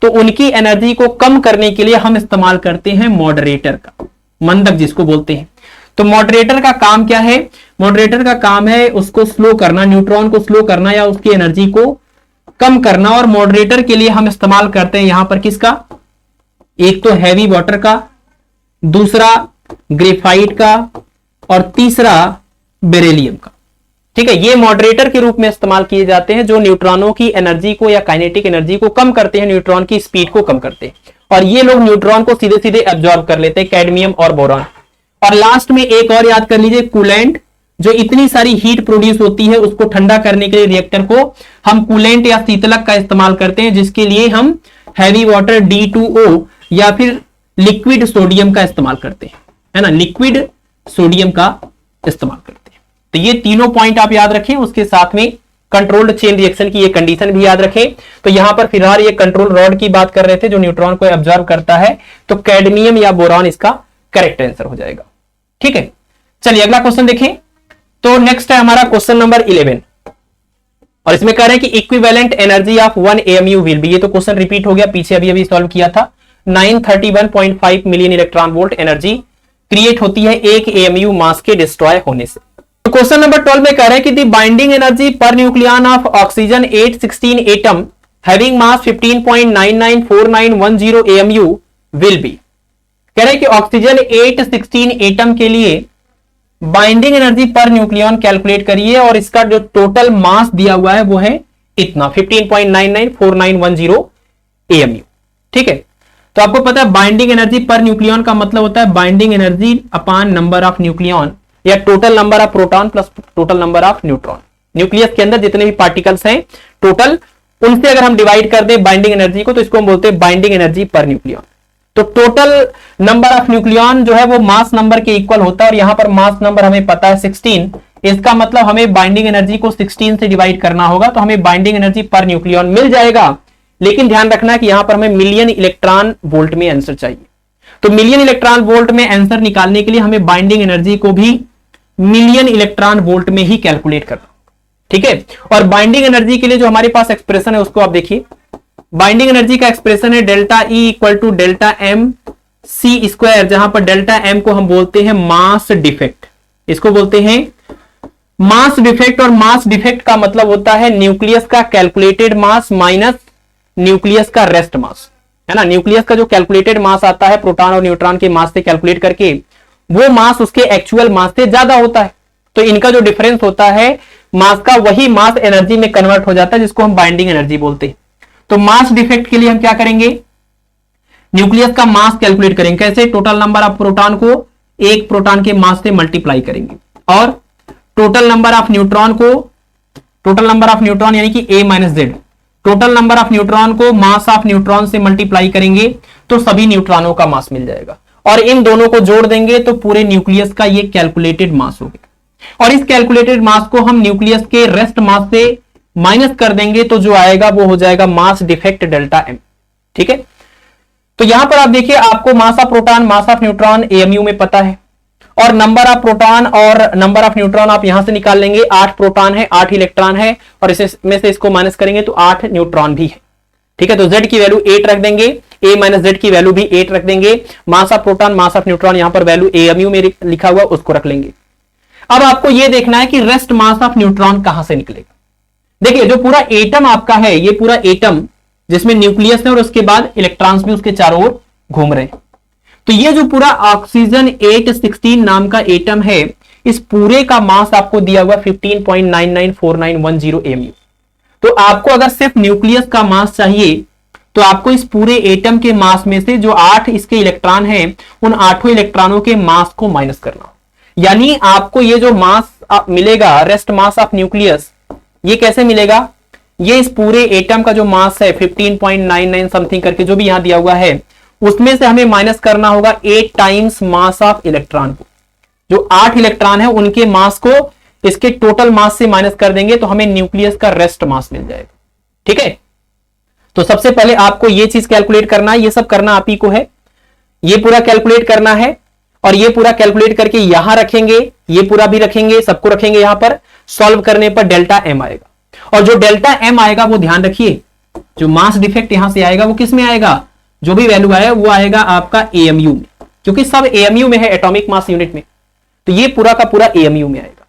तो उनकी एनर्जी को कम करने के लिए हम इस्तेमाल करते हैं मॉडरेटर का, मंदक जिसको बोलते हैं। तो मॉडरेटर का काम क्या है, मॉडरेटर का काम है उसको स्लो करना, न्यूट्रॉन को स्लो करना या उसकी एनर्जी को कम करना। और मॉडरेटर के लिए हम इस्तेमाल करते हैं यहां पर किसका, एक तो हैवी वाटर का, दूसरा ग्रेफाइट का और तीसरा बेरिलियम का, ठीक है। ये मॉडरेटर के रूप में इस्तेमाल किए जाते हैं जो न्यूट्रॉनों की एनर्जी को या काइनेटिक एनर्जी को कम करते हैं, न्यूट्रॉन की स्पीड को कम करते हैं, और ये लोग न्यूट्रॉन को सीधे सीधे एब्जॉर्ब कर लेते हैं, कैडमियम और बोरॉन। और लास्ट में एक और याद कर लीजिए, कूलेंट जो इतनी सारी हीट प्रोड्यूस होती है उसको ठंडा करने के लिए रिएक्टर को हम कूलेंट या शीतलक का इस्तेमाल करते हैं, जिसके लिए हम हैवी वाटर D2O या फिर लिक्विड सोडियम का इस्तेमाल करते हैं, है ना, लिक्विड सोडियम का इस्तेमाल करते हैं। तो ये तीनों पॉइंट आप याद रखें, उसके साथ में कंट्रोल्ड चेन रिएक्शन की ये कंडीशन भी याद रखें। तो यहां पर फिलहाल ये कंट्रोल रॉड की बात कर रहे थे जो न्यूट्रॉन को ऑब्जर्व करता है, तो कैडमियम या बोरॉन इसका करेक्ट आंसर हो जाएगा। ठीक है, चलिए अगला क्वेश्चन देखें। तो नेक्स्ट है हमारा क्वेश्चन नंबर 11 और इसमें कह रहे हैं कि equivalent energy of 1 AMU will be, ये तो क्वेश्चन रिपीट हो गया, पीछे अभी सॉल्व किया था। 931.5 million electron volt energy create होती है एक AMU मास के डिस्ट्रॉय होने से। तो क्वेश्चन नंबर 12 में कह रहे हैं कि the binding energy per nucleon of oxygen 816 atom having mass 15.994910 AMU will be. कह रहे हैं कि ऑक्सीजन 816 एटम के लिए binding energy per nucleon calculate करिए और इसका जो टोटल मास दिया हुआ है वो है इतना 15.994910 AMU। ठीक है, तो आपको पता है बाइंडिंग एनर्जी पर न्यूक्लियन का मतलब होता है binding energy upon number of nucleon या total number of proton plus total number of neutron. Nucleus के अंदर जितने भी पार्टिकल्स हैं टोटल, उनसे अगर हम डिवाइड कर दें बाइंडिंग एनर्जी को तो इसको हम बोलते हैं बाइंडिंग एनर्जी पर न्यूक्लियन। तो टोटल नंबर ऑफ न्यूक्लियन जो है वो मास नंबर के इक्वल होता है और यहां पर मास नंबर हमें पता है 16, इसका मतलब हमें बाइंडिंग एनर्जी को 16 से डिवाइड करना होगा तो हमें बाइंडिंग एनर्जी पर न्यूक्लियन मिल जाएगा। लेकिन ध्यान रखना कि यहां पर हमें मिलियन इलेक्ट्रॉन वोल्ट में आंसर चाहिए। तो मिलियन इलेक्ट्रॉन वोल्ट में आंसर निकालने के लिए हमें बाइंडिंग एनर्जी को भी मिलियन इलेक्ट्रॉन वोल्ट में ही कैलकुलेट करना। ठीक है, और बाइंडिंग एनर्जी के लिए जो हमारे पास एक्सप्रेशन है उसको आप देखिए। बाइंडिंग एनर्जी का एक्सप्रेशन है delta E equal to delta M C square, जहां पर डेल्टा M को हम बोलते हैं मास डिफेक्ट, इसको बोलते हैं मास डिफेक्ट। और मास डिफेक्ट का मतलब होता है न्यूक्लियस का कैलकुलेटेड मास माइनस न्यूक्लियस का रेस्ट मास, है ना। न्यूक्लियस का जो कैलकुलेटेड मास आता है प्रोटॉन और न्यूट्रॉन के मास से कैलकुलेट करके, वो मास उसके एक्चुअल मास से ज्यादा होता है। तो इनका जो डिफरेंस होता है मास का, वही मास एनर्जी में कन्वर्ट हो जाता है, जिसको हम बाइंडिंग एनर्जी बोलते हैं। तो मास डिफेक्ट के लिए हम क्या करेंगे, न्यूक्लियस का मास कैलकुलेट करेंगे। कैसे? टोटल नंबर ऑफ प्रोटॉन को एक प्रोटॉन के मास से मल्टीप्लाई करेंगे और टोटल नंबर ऑफ न्यूट्रॉन को, टोटल नंबर ऑफ न्यूट्रॉन यानी कि A minus Z, total number of neutron को मास ऑफ न्यूट्रॉन से मल्टीप्लाई करेंगे तो सभी न्यूट्रॉनों का मास मिल जाएगा और इन दोनों को जोड़ देंगे तो पूरे न्यूक्लियस का ये कैलकुलेटेड मास हो गया। और इस कैलकुलेटेड मास को हम न्यूक्लियस के रेस्ट मास से माइनस कर देंगे तो जो आएगा वो हो जाएगा मास डिफेक्ट डेल्टा M। ठीक है, तो यहां पर आप देखिए, आपको mass of proton mass of neutron AMU में पता है और नंबर ऑफ प्रोटॉन और नंबर ऑफ न्यूट्रॉन आप यहां से निकाल लेंगे। 8 प्रोटॉन है, 8 इलेक्ट्रॉन है और इसमें से इसको माइनस करेंगे तो 8 न्यूट्रॉन भी है। ठीक है, तो Z की वैल्यू 8 रख देंगे, A माइनस Z की वैल्यू भी 8 रख देंगे। Mass of proton mass of neutron यहां पर वैल्यू AMU में लिखा हुआ उसको रख लेंगे। अब आपको यह देखना है कि रेस्ट मास ऑफ न्यूट्रॉन कहां से निकलेगा। देखिए, जो पूरा एटम आपका है, ये पूरा एटम जिसमें न्यूक्लियस है और उसके बाद इलेक्ट्रॉन्स भी उसके चारों ओर घूम रहे हैं, तो ये जो पूरा ऑक्सीजन 816 नाम का एटम है, इस पूरे का मास आपको दिया हुआ 15.994910 AMU। तो आपको अगर सिर्फ न्यूक्लियस का मास चाहिए तो आपको इस पूरे एटम के मास में से जो 8 इसके इलेक्ट्रॉन हैं, उन 8 इलेक्ट्रॉनों के मास को माइनस करना। यानी आपको ये जो मास मिलेगा, रेस्ट मास ऑफ न्यूक्लियस, ये कैसे मिलेगा? ये इस पूरे एटम का जो मास है 15.99 समथिंग करके जो भी यहां दिया हुआ है, उसमें से हमें माइनस करना होगा 8 टाइम्स मास ऑफ इलेक्ट्रॉन को। जो 8 इलेक्ट्रॉन है उनके मास को इसके टोटल मास से माइनस कर देंगे तो हमें न्यूक्लियस का रेस्ट मास मिल जाएगा। ठीक है, तो सबसे पहले आपको ये चीज कैलकुलेट करना है, ये सब करना आप ही को है, ये पूरा कैलकुलेट करना है और ये पूरा कैलकुलेट करके यहां रखेंगे, ये पूरा भी रखेंगे, सबको रखेंगे यहां पर। सॉल्व करने पर डेल्टा M आएगा और जो डेल्टा M आएगा वो ध्यान रखिए, जो मास डिफेक्ट यहां से आएगा वो किस में आएगा? जो भी वैल्यू आया वो आएगा आपका AMU में, क्योंकि सब AMU में है, एटॉमिक मास यूनिट में, तो ये पूरा का पूरा AMU में आएगा।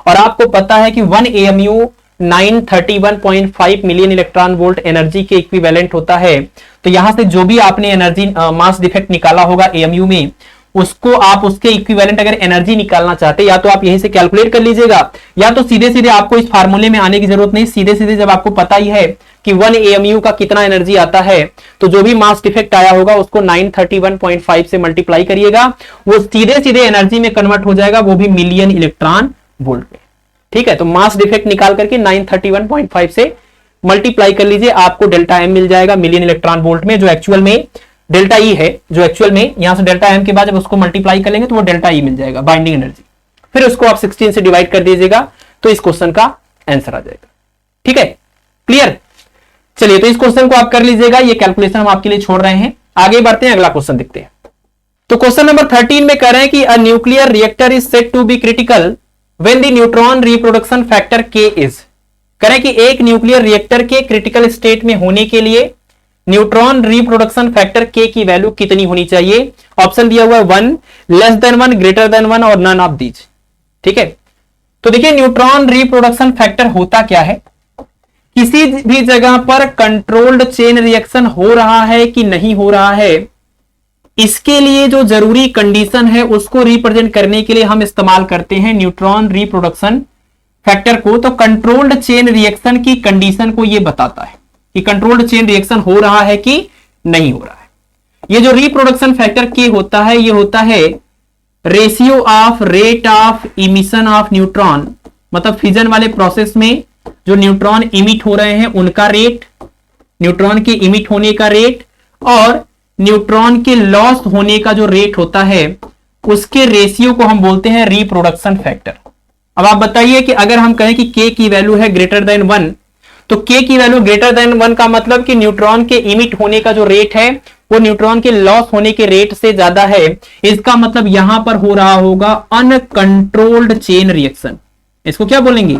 और आपको पता है कि 1 AMU 931.5 million electron volt energy के इक्विवेलेंट होता है। तो यहां से जो भी आपने एनर्जी मास डिफेक्ट निकाला होगा AMU में, उसको आप उसके इक्विवेलेंट अगर एनर्जी निकालना चाहते, या तो आप यहीं से कैलकुलेट कर लीजिएगा, या तो सीधे सीधे आपको इस फार्मूले में आने की जरूरत नहीं। सीधे सीधे जब आपको पता ही है कि 1 AMU का कितना एनर्जी आता है, तो जो भी मास डिफेक्ट आया होगा उसको 931.5 से मल्टीप्लाई करिएगा, वो सीधे सीधे एनर्जी में कन्वर्ट हो जाएगा, वो भी मिलियन इलेक्ट्रॉन वोल्ट में। ठीक है, तो मास डिफेक्ट निकाल करके 931.5 से मल्टीप्लाई कर लीजिए, आपको डेल्टा एम मिल जाएगा मिलियन इलेक्ट्रॉन वोल्ट में, जो एक्चुअल में डेल्टा ई है, जो एक्चुअल में यहां से डेल्टा एम के बाद जब उसको मल्टीप्लाई कर लेंगे तो वो डेल्टा ई मिल जाएगा बाइंडिंग एनर्जी। फिर उसको आप 16 से डिवाइड कर दीजिएगा तो इस क्वेश्चन का आंसर आ जाएगा। ठीक है, क्लियर। चलिए, तो इस क्वेश्चन को आप कर लीजिएगा, ये कैलकुलेशन हम आपके लिए छोड़ रहे हैं। आगे बढ़ते हैं, अगला क्वेश्चन देखते हैं। तो क्वेश्चन नंबर 13 में कह रहे हैं कि a nuclear reactor is said to be critical when the neutron reproduction factor K is. कह रहे हैं कि एक न्यूक्लियर रिएक्टर के क्रिटिकल स्टेट में होने के लिए न्यूट्रॉन रिप्रोडक्शन फैक्टर के की वैल्यू कितनी होनी चाहिए। ऑप्शन दिया हुआ है 1, लेस देन 1, ग्रेटर देन 1 और नन ऑफ दीज। ठीक है, तो देखिए न्यूट्रॉन रिप्रोडक्शन फैक्टर होता क्या है, किसी भी जगह पर कंट्रोल्ड चेन रिएक्शन हो रहा है कि नहीं हो रहा है, इसके लिए जो जरूरी कंडीशन है उसको रिप्रेजेंट करने के लिए हम इस्तेमाल करते हैं न्यूट्रॉन रिप्रोडक्शन फैक्टर को। तो कंट्रोल्ड चेन रिएक्शन की कंडीशन को यह बताता है कि कंट्रोल्ड चेन रिएक्शन हो रहा है कि नहीं हो रहा है। ये जो रिप्रोडक्शन फैक्टर के होता है, ये होता है ratio of rate of emission of neutron, मतलब फिजन वाले प्रोसेस में जो न्यूट्रॉन इमिट हो रहे हैं उनका रेट, न्यूट्रॉन के इमिट होने का रेट और न्यूट्रॉन के लॉस होने का जो रेट होता है उसके रेशियो को हम बोलते हैं रिप्रोडक्शन फैक्टर। अब आप बताइए कि अगर हम कहें कि के की वैल्यू है ग्रेटर देन 1, तो के की वैल्यू ग्रेटर देन 1 का मतलब कि न्यूट्रॉन के इमिट होने का जो रेट है वो न्यूट्रॉन के लॉस होने के रेट से ज्यादा है। इसका मतलब यहां पर हो रहा होगा अनकंट्रोल्ड चेन रिएक्शन। इसको क्या बोलेंगे,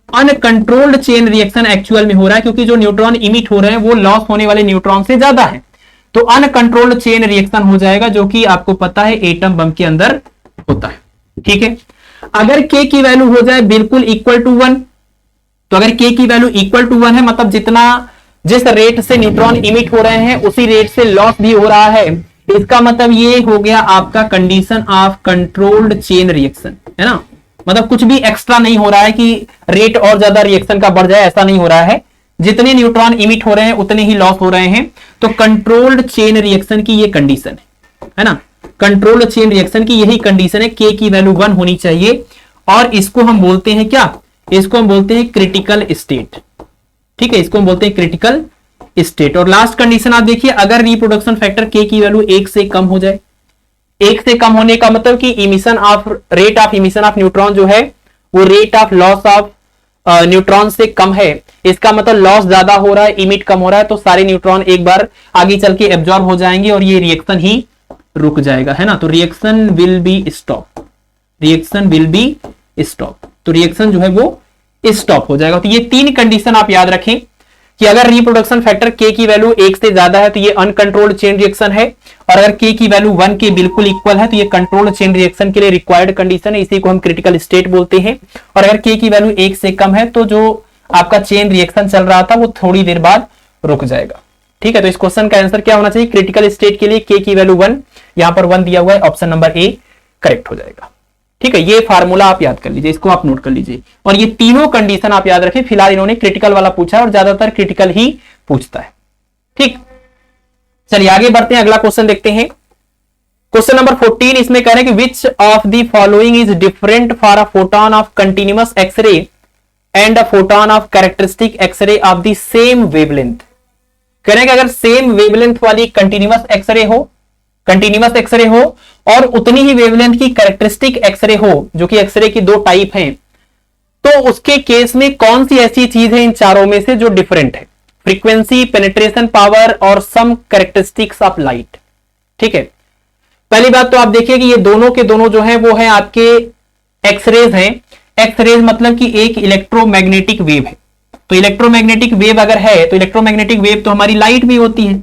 अनकंट्रोल्ड चेन रिएक्शन एक्चुअल में हो रहा है, क्योंकि जो न्यूट्रॉन इमिट हो रहे हैं वो लॉस होने वाले न्यूट्रॉन से ज्यादा है। तो अनकंट्रोल्ड चेन रिएक्शन हो जाएगा, जो कि आपको पता है एटम बम के अंदर होता है। ठीक है, अगर के की वैल्यू हो जाए बिल्कुल इक्वल टू 1, तो अगर के की वैल्यू इक्वल टू 1 है मतलब जिस रेट से न्यूट्रॉन इमिट हो रहे हैं उसी रेट से लॉस भी हो रहा है, इसका मतलब ये हो गया आपका condition of controlled chain reaction, है ना। मतलब कुछ भी एक्स्ट्रा नहीं हो रहा है कि रेट और ज्यादा रिएक्शन का बढ़ जाए, ऐसा नहीं हो रहा है। जितने न्यूट्रॉन इमिट हो रहे हैं उतने ही लॉस हो रहे हैं। तो कंट्रोल्ड चेन रिएक्शन की ये कंडीशन है ना, कंट्रोल्ड चेन रिएक्शन की यही कंडीशन है, के की वैल्यू 1 होनी चाहिए। और इसको हम बोलते हैं क्या, इसको हम बोलते हैं क्रिटिकल स्टेट। ठीक है, इसको हम बोलते हैं क्रिटिकल स्टेट। और लास्ट कंडीशन आप देखिए, अगर रिप्रोडक्शन फैक्टर के की वैल्यू 1 से कम हो जाए, 1 से कम होने का मतलब कि rate of emission of neutron जो है वो rate of loss of neutron से कम है। इसका मतलब लॉस ज्यादा हो रहा है, इमिट कम हो रहा है, तो सारे न्यूट्रॉन एक बार आगे चल के एब्जॉर्ब हो जाएंगे और ये रिएक्शन ही रुक जाएगा, है ना। तो reaction will be stop, reaction will be stop, तो रिएक्शन जो है वो स्टॉप हो जाएगा। तो ये 3 कंडीशन आप याद रखें कि अगर रिप्रोडक्शन फैक्टर के की वैल्यू 1 से ज्यादा है तो ये अनकंट्रोल्ड चेन रिएक्शन है, और अगर के की वैल्यू 1 के बिल्कुल इक्वल है तो ये कंट्रोल्ड चेन रिएक्शन के लिए रिक्वायर्ड कंडीशन है, इसी को हम क्रिटिकल स्टेट बोलते हैं। और अगर के की वैल्यू 1 से कम है तो जो आपका चेन रिएक्शन चल रहा था वो थोड़ी देर बाद रुक जाएगा। ठीक है, तो इस क्वेश्चन का आंसर क्या होना चाहिए, क्रिटिकल स्टेट के लिए के की वैल्यू 1, यहां पर 1 दिया हुआ है, ऑप्शन नंबर ए करेक्ट हो जाएगा। ठीक है, ये फार्मूला आप याद कर लीजिए, इसको आप नोट कर लीजिए। और ये तीनों कंडीशन आप याद रखें, फिलहाल इन्होंने क्रिटिकल वाला पूछा है और ज्यादातर क्रिटिकल ही पूछता है। ठीक, चलिए आगे बढ़ते हैं, अगला क्वेश्चन देखते हैं। क्वेश्चन नंबर 14 इसमें कह रहे हैं कि which of the following is different for a photon of continuous x-ray and a photon of characteristic x-ray of the same wavelength. कह रहे हैं कि अगर सेम वेवलेंथ वाली कंटिन्यूअस एक्सरे हो और उतनी ही वेवलेंथ की कैरेक्टरिस्टिक एक्सरे हो, जो कि एक्सरे की 2 टाइप हैं, तो उसके केस में कौन सी ऐसी चीज है इन चारों में से जो डिफरेंट है, फ्रीक्वेंसी, पेनिट्रेशन पावर और सम कैरेक्टरिस्टिक्स ऑफ लाइट। ठीक है, पहली बात तो आप देखिए कि ये दोनों के दोनों जो है वो है आपके एक्सरेज हैं। एक्सरेज मतलब कि एक इलेक्ट्रोमैग्नेटिक वेव है, तो इलेक्ट्रोमैग्नेटिक वेव अगर है तो इलेक्ट्रोमैग्नेटिक वेव तो हमारी लाइट भी होती है,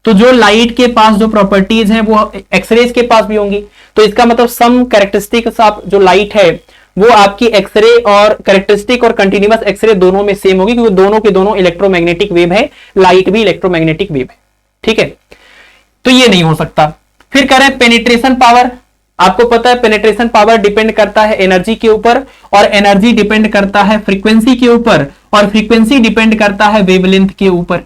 तो जो लाइट के पास जो प्रॉपर्टीज हैं वो एक्सरेज के पास भी होंगी। तो इसका मतलब सम कैरेक्टरिस्टिक्स ऑफ जो लाइट है वो आपकी एक्सरे और कैरेक्टरिस्टिक और कंटिन्यूअस एक्सरे दोनों में सेम होगी, क्योंकि दोनों के दोनों इलेक्ट्रोमैग्नेटिक वेव है, लाइट भी इलेक्ट्रोमैग्नेटिक वेव है। ठीक है, तो ये नहीं हो सकता। फिर कह रहे हैं पेनिट्रेशन पावर, आपको पता है पेनिट्रेशन पावर डिपेंड करता है एनर्जी के ऊपर, और एनर्जी डिपेंड करता है फ्रीक्वेंसी के ऊपर, और फ्रीक्वेंसी डिपेंड करता है वेवलेंथ के ऊपर।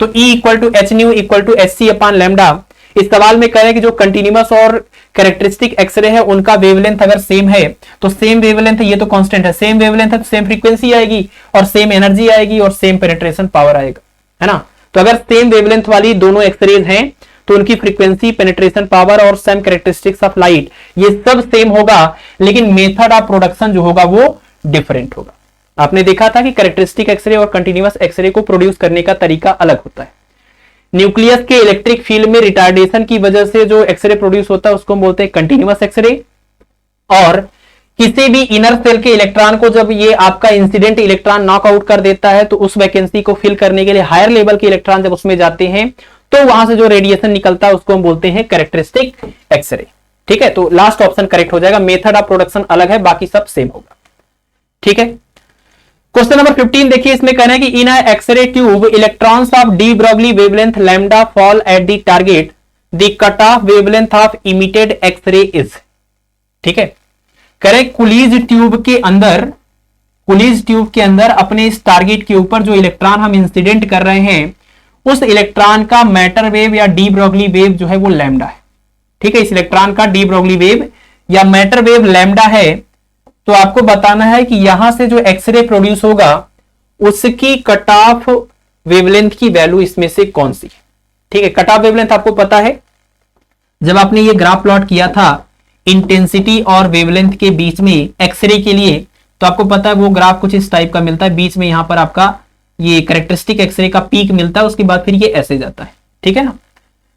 तो E = H ν = Hc/λ। इस सवाल में कह रहे हैं कि जो कंटिन्यूअस और कैरेक्टरिस्टिक एक्सरे है उनका वेवलेंथ अगर सेम है तो सेम वेवलेंथ है, ये तो कांस्टेंट है, सेम वेवलेंथ है तो सेम फ्रीक्वेंसी आएगी और सेम एनर्जी आएगी और सेम पेनिट्रेशन पावर आएगा, है ना। तो अगर सेम वेवलेंथ वाली दोनों एक्सरेज हैं तो उनकी फ्रीक्वेंसी, पेनिट्रेशन पावर और सेम कैरेक्टरिस्टिक्स ऑफ लाइट ये सब सेम होगा, लेकिन मेथड ऑफ प्रोडक्शन जो होगा वो डिफरेंट होगा। आपने देखा था कि कैरेक्टरिस्टिक एक्सरे और कंटिन्यूअस एक्सरे को प्रोड्यूस करने का तरीका अलग होता है। न्यूक्लियस के इलेक्ट्रिक फील्ड में रिटार्डेशन की वजह से जो एक्सरे प्रोड्यूस होता है उसको हम बोलते हैं कंटिन्यूअस एक्सरे। और किसी भी इनर सेल के इलेक्ट्रॉन को जब ये आपका इंसिडेंट इलेक्ट्रॉन नॉकआउट कर देता है तो उस वैकेंसी को फिल करने के लिए हायर लेवल के इलेक्ट्रॉन जब उसमें जाते हैं तो वहां से जो रेडिएशन निकलता है उसको हम बोलते हैं कैरेक्टरिस्टिक एक्सरे। ठीक है, तो लास्ट ऑप्शन करेक्ट हो जाएगा। मेथड ऑफ प्रोडक्शन अलग है, बाकी सब सेम होगा। ठीक है, क्वेश्चन नंबर 15 देखिए, इसमें कहना है कि in X ray tube electrons of de Broglie wavelength lambda fall at the target, the cut off wavelength of emitted X ray is. ठीक है, करें कुलीज ट्यूब के अंदर अपने इस टारगेट के ऊपर जो इलेक्ट्रॉन हम इंसिडेंट कर रहे हैं उस इलेक्ट्रॉन का मैटर वेव या डी ब्रॉगली वेव जो है वो लैम्डा है। ठीक है, इस इलेक्ट्रॉन का डी ब्रॉगली वेव या मैटर वेव लैम्डा है। तो आपको बताना है कि यहां से जो एक्सरे प्रोड्यूस होगा उसकी कट ऑफ वेवलेंथ की वैल्यू इसमें से कौन सी है। ठीक है, कट ऑफ वेवलेंथ आपको पता है, जब आपने ये ग्राफ प्लॉट किया था इंटेंसिटी और वेवलेंथ के बीच में एक्सरे के लिए, तो आपको पता है वो ग्राफ कुछ इस टाइप का मिलता है। बीच में यहां पर आपका ये कैरेक्टरिस्टिक एक्सरे का पीक मिलता है, उसके बाद फिर ये ऐसे जाता है। ठीक है ना,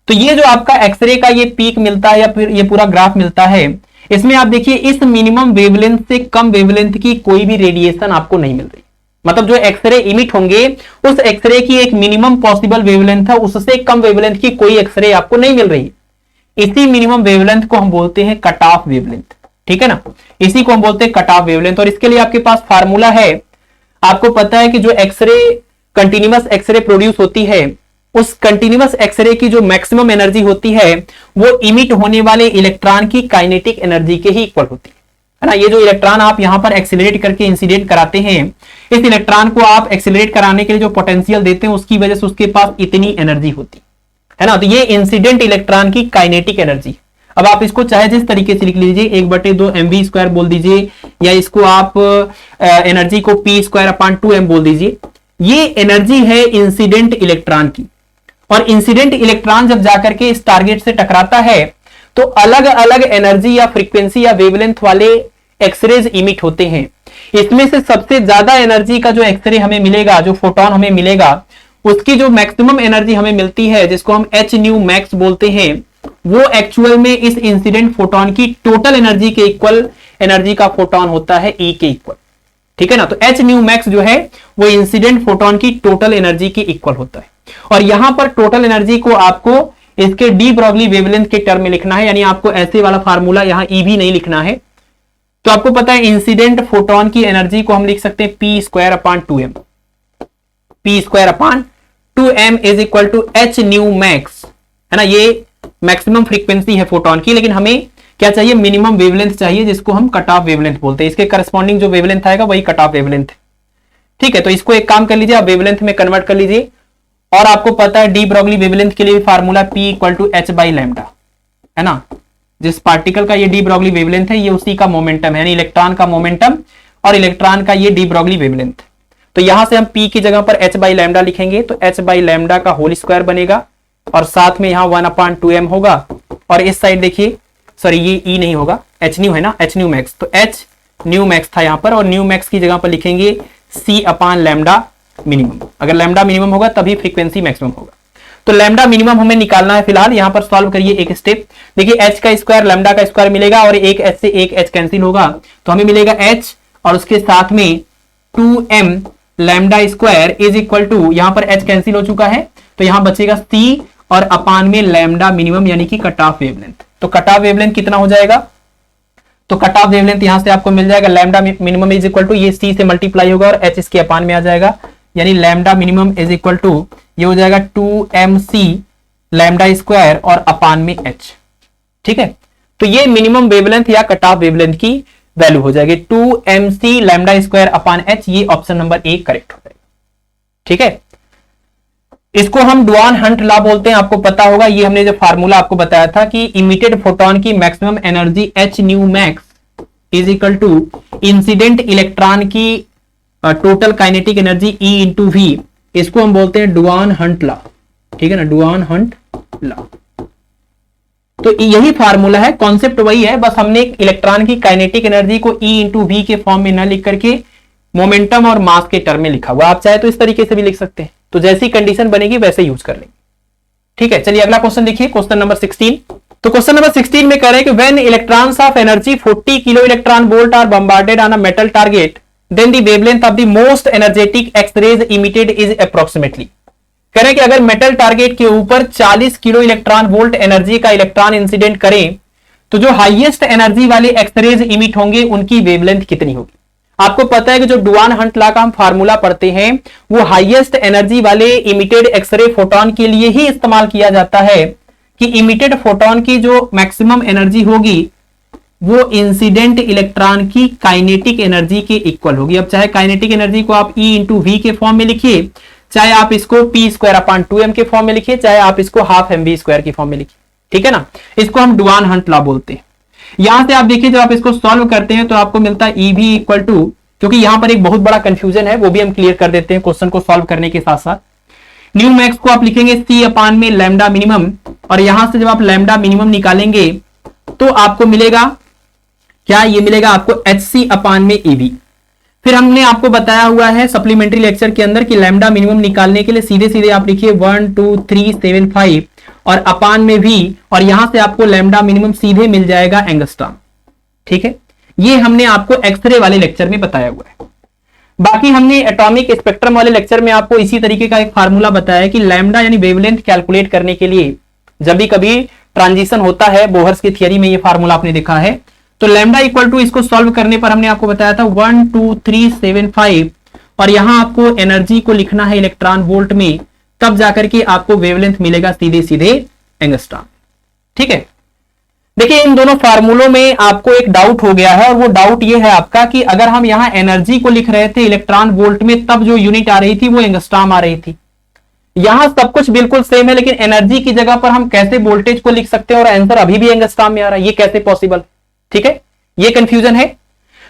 तो ये जो आपका एक्सरे का ये पीक मिलता है या फिर ये पूरा ग्राफ मिलता है, इसमें आप देखिए इस मिनिमम वेवलेंथ से कम वेवलेंथ की कोई भी रेडिएशन आपको नहीं मिल रही। मतलब जो एक्सरे इमिट होंगे उस एक्सरे की एक मिनिमम पॉसिबल वेवलेंथ है, उससे कम वेवलेंथ की कोई एक्सरे आपको नहीं मिल रही। इसी मिनिमम वेवलेंथ को हम बोलते हैं कट ऑफ वेवलेंथ। ठीक है ना, इसी को हम बोलते हैं कट ऑफ वेवलेंथ। और इसके लिए आपके पास फार्मूला है, आपको पता है कि जो एक्सरे कंटिन्यूअस एक्सरे प्रोड्यूस होती है उस कंटिन्यूअस एक्सरे की जो मैक्सिमम एनर्जी होती है वो इमिट होने वाले इलेक्ट्रॉन की काइनेटिक एनर्जी के ही इक्वल होती है ना। ये जो इलेक्ट्रॉन आप यहां पर एक्सीलरेट करके इंसिडेंट कराते हैं, इस इलेक्ट्रॉन को आप एक्सीलरेट कराने के लिए जो पोटेंशियल देते हैं उसकी वजह से उसके पास इतनी एनर्जी होती है ना। तो ये इंसिडेंट इलेक्ट्रॉन की काइनेटिक एनर्जी। अब आप इसको चाहे जिस तरीके से लिख लीजिए, 1/2 mv² बोल दीजिए, या इसको आप एनर्जी को p²/2m बोल दीजिए। ये एनर्जी है इंसिडेंट इलेक्ट्रॉन की। और इंसिडेंट इलेक्ट्रॉन जब जाकर के इस टारगेट से टकराता है तो अलग अलग एनर्जी या फ्रीक्वेंसी या वेवलेंथ वाले एक्सरेज इमिट होते हैं। इसमें से सबसे ज्यादा एनर्जी का जो एक्सरे हमें मिलेगा, जो फोटोन हमें मिलेगा, उसकी जो मैक्सिमम एनर्जी हमें मिलती है जिसको हम एच न्यू मैक्स बोलते हैं, वो एक्चुअल में इस इंसिडेंट फोटोन की टोटल एनर्जी के इक्वल एनर्जी का फोटोन होता है, ई के इक्वल। ठीक है ना, तो एच न्यू मैक्स जो है वो इंसिडेंट फोटोन की टोटल एनर्जी के इक्वल होता है। और यहां पर टोटल एनर्जी को आपको इसके डी ब्रॉगली वेवलेंथ के टर्म में लिखना है, यानी आपको ऐसे वाला फार्मूला यहां ई भी नहीं लिखना है। तो आपको पता है इंसिडेंट फोटोन की एनर्जी को हम लिख सकते हैं p²/2m। p²/2m is equal to H nu max, है ना। ये मैक्सिमम फ्रीक्वेंसी है फोटोन की, लेकिन हमें क्या चाहिए, मिनिमम वेवलेंथ चाहिए, जिसको हम कट ऑफ वेवलेंथ बोलते हैं। इसके करस्पॉन्डिंग जो वेवलेंथ आएगा वही कट ऑफ वेवलेंथ है। ठीक है, तो इसको एक काम कर लीजिए, आप वेवलेंथ में कन्वर्ट कर लीजिए। और आपको पता है डी ब्रॉगली वेवलेंथ के लिए फार्मूला p=h/λ, है ना। जिस पार्टिकल का ये डी ब्रॉगली वेवलेंथ है ये उसी का मोमेंटम है, यानी इलेक्ट्रॉन का मोमेंटम और इलेक्ट्रॉन का ये डी ब्रॉगली वेवलेंथ। तो यहां से हम p की जगह पर h/λ लिखेंगे, तो h/λ का होल स्क्वायर बनेगा और साथ में यहां 1/2m होगा। और इस साइड देखिए, सॉरी ये ई नहीं होगा, एच न्यू है ना, एच न्यू मैक्स, तो एच न्यू मैक्स था यहां पर, और न्यू मैक्स की जगह पर लिखेंगे c/λ मिनिमम। अगर लैम्डा मिनिमम होगा तभी फ्रीक्वेंसी मैक्सिमम होगा। तो लैम्डा मिनिमम हमें निकालना है फिलहाल। यहां पर सॉल्व करिए एक स्टेप। देखिए h का स्क्वायर लैम्डा का स्क्वायर मिलेगा और एक h से एक h कैंसिल होगा, तो हमें मिलेगा h और उसके साथ में 2m lambda square is equal to, यहां पर h कैंसिल हो चुका है तो यहां बचेगा c और अपान में लैम्डा मिनिमम यानी कि कट ऑफ वेवलेंथ। तो कट ऑफ वेवलेंथ कितना हो जाएगा, तो कट ऑफ वेवलेंथ यहां से आपको मिल जाएगा lambda minimum is equal to, ये c से मल्टीप्लाई होगा और h इसके अपान में आ जाएगा, यानी lambda minimum is equal to ये हो जाएगा 2mc लैम्डा स्क्वायर और अपान में h। ठीक है, तो ये मिनिमम वेवलेंथ या कट ऑफ वेवलेंथ की वैल्यू हो जाएगी 2mc lambda square upon h। ये ऑप्शन नंबर 1 करेक्ट हो जाएगा। ठीक है, इसको हम डुआन हंट लॉ बोलते हैं, आपको पता होगा। ये हमने जो फार्मूला आपको बताया था कि इमिटेड फोटोन की maximum energy H nu max is equal to incident electron की total kinetic energy E into V. इसको हम बोलते हैं डुआन हंट लॉ, ठीक है ना, डुआन हंट लॉ। तो यही फार्मूला है, कॉन्सेप्ट वही है, बस हमने इलेक्ट्रॉन की काइनेटिक एनर्जी को ई इंटू वी के फॉर्म में न लिख करके मोमेंटम और मास के टर्म में लिखा हुआ। आप चाहे तो इस तरीके से भी लिख सकते हैं, तो जैसी कंडीशन बनेगी वैसे यूज कर लेंगे। ठीक है, चलिए अगला क्वेश्चन देखिए, क्वेश्चन नंबर 16। तो क्वेश्चन नंबर 16 में कह रहे हैं कि when electrons of energy 40 kilo electron volt are bombarded on a metal target then the wavelength of the most energetic x-rays emitted is approximately. कह रहे हैं कि अगर मेटल टारगेट के ऊपर 40 किलो इलेक्ट्रॉन वोल्ट एनर्जी का इलेक्ट्रॉन इंसिडेंट करें तो जो हाईएस्ट एनर्जी वाले एक्स-रेज इमिट होंगे उनकी वेवलेंथ कितनी होगी। आपको पता है कि जो डुआन हंट लॉ का हम फार्मूला पढ़ते हैं वो हाईएस्ट एनर्जी वाले इमिटेड एक्सरे फोटोन के लिए ही इस्तेमाल किया जाता है कि इमिटेड फोटोन की जो मैक्सिमम एनर्जी होगी वो इंसिडेंट इलेक्ट्रॉन की काइनेटिक एनर्जी के इक्वल होगी। अब चाहे काइनेटिक एनर्जी को आप ई इंटू वी के फॉर्म में लिखिए, चाहे आप इसको पी स्क्वायर अपॉन 2m के फॉर्म में लिखिए, चाहे आप इसको हाफ mv स्क्वायर के फॉर्म में लिखिए, ठीक है ना। इसको हम डुआन हंट लॉ बोलते हैं। यहां से आप देखिए जब आप इसको सॉल्व करते हैं तो आपको मिलता है EV इक्वल टू, क्योंकि यहां पर एक बहुत बड़ा कंफ्यूजन है वो भी हम क्लियर कर देते हैं क्वेश्चन को सॉल्व करने के साथ साथ। न्यू मैक्स को आप लिखेंगे C अपान में लैम्डा मिनिमम, और यहां से जब आप लैम्डा मिनिमम निकालेंगे तो आपको मिलेगा क्या, ये मिलेगा आपको HC अपान में EV। फिर हमने आपको बताया हुआ है सप्लीमेंट्री लेक्चर के अंदर कि लैम्डा मिनिमम निकालने के लिए सीधे सीधे आप लिखिए 12375 और अपान में V, और यहां से आपको लैम्डा मिनिमम सीधे मिल जाएगा एंगस्ट्रॉम, ठीक है। ये हमने आपको एक्सरे वाले लेक्चर में बताया हुआ है। बाकी हमने एटॉमिक स्पेक्ट्रम वाले लेक्चर में आपको इसी तरीके का एक फार्मूला बताया कि लैम्डा यानी वेवलेंथ कैलकुलेट करने के लिए जब भी कभी ट्रांजिशन होता है, बोहर्स की थियरी में ये फार्मूला आपने देखा है, तो लैम्डा इक्वल टू इसको सॉल्व करने पर हमने आपको बताया था 12375, और यहां आपको एनर्जी को लिखना है इलेक्ट्रॉन वोल्ट में, तब जाकर के आपको वेवलेंथ मिलेगा सीधे सीधे एंगस्ट्रॉम, ठीक है। देखिए इन दोनों फार्मूलों में आपको एक डाउट हो गया है, और वो डाउट ये है आपका कि अगर हम यहां एनर्जी को लिख रहे थे इलेक्ट्रॉन वोल्ट में तब जो यूनिट आ रही थी वो एंगस्ट्रॉम आ रही थी। यहां सब कुछ बिल्कुल सेम है, लेकिन एनर्जी की जगह पर हम कैसे वोल्टेज को लिख सकते हैं और आंसर अभी भी एंगस्ट्रॉम में आ रहा है, ये कैसे पॉसिबल, ठीक है। ये कंफ्यूजन है।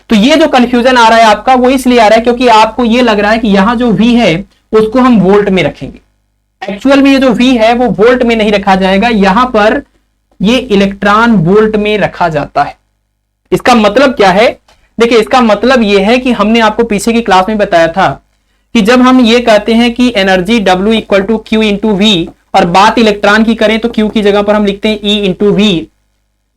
तो ये जो कंफ्यूजन आ रहा है आपका वो इसलिए आ रहा है क्योंकि आपको ये लग रहा है कि यहां जो V है उसको हम वोल्ट में रखेंगे। एक्चुअल में ये जो V है वो वोल्ट में नहीं रखा जाएगा, यहां पर ये इलेक्ट्रॉन वोल्ट में रखा जाता है। इसका मतलब क्या है, देखिए इसका मतलब ये है कि हमने आपको पीछे की क्लास में बताया था कि जब हम ये कहते हैं कि energy W equal to Q into V, और बात इलेक्ट्रॉन की करें तो Q की जगह पर हम लिखते हैं E इंटू V,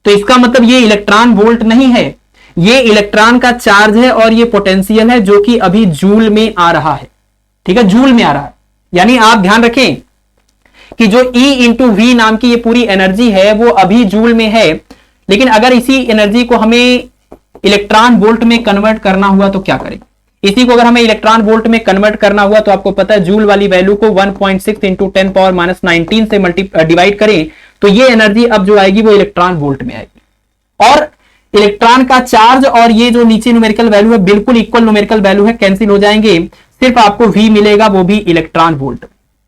तो इसका मतलब ये इलेक्ट्रॉन वोल्ट नहीं है, ये इलेक्ट्रॉन का चार्ज है और ये पोटेंशियल है जो कि अभी जूल में आ रहा है, ठीक है, जूल में आ रहा है। यानी आप ध्यान रखें कि जो E इंटू वी नाम की ये पूरी एनर्जी है वो अभी जूल में है, लेकिन अगर इसी एनर्जी को हमें इलेक्ट्रॉन वोल्ट में कन्वर्ट करना हुआ तो क्या करें। इसी को अगर हमें इलेक्ट्रॉन वोल्ट में कन्वर्ट करना हुआ तो आपको पता है जूल वाली वैल्यू को 1.6 इंटू 10 पावर माइनस 19 से डिवाइड करें तो ये एनर्जी अब जो आएगी वो इलेक्ट्रॉन वोल्ट में आएगी। और इलेक्ट्रॉन का चार्ज और ये जो नीचे न्यूमेरिकल वैल्यू है बिल्कुल इक्वल न्यूमेरिकल वैल्यू है, कैंसिल हो जाएंगे, सिर्फ आपको V मिलेगा वो भी इलेक्ट्रॉन वोल्ट।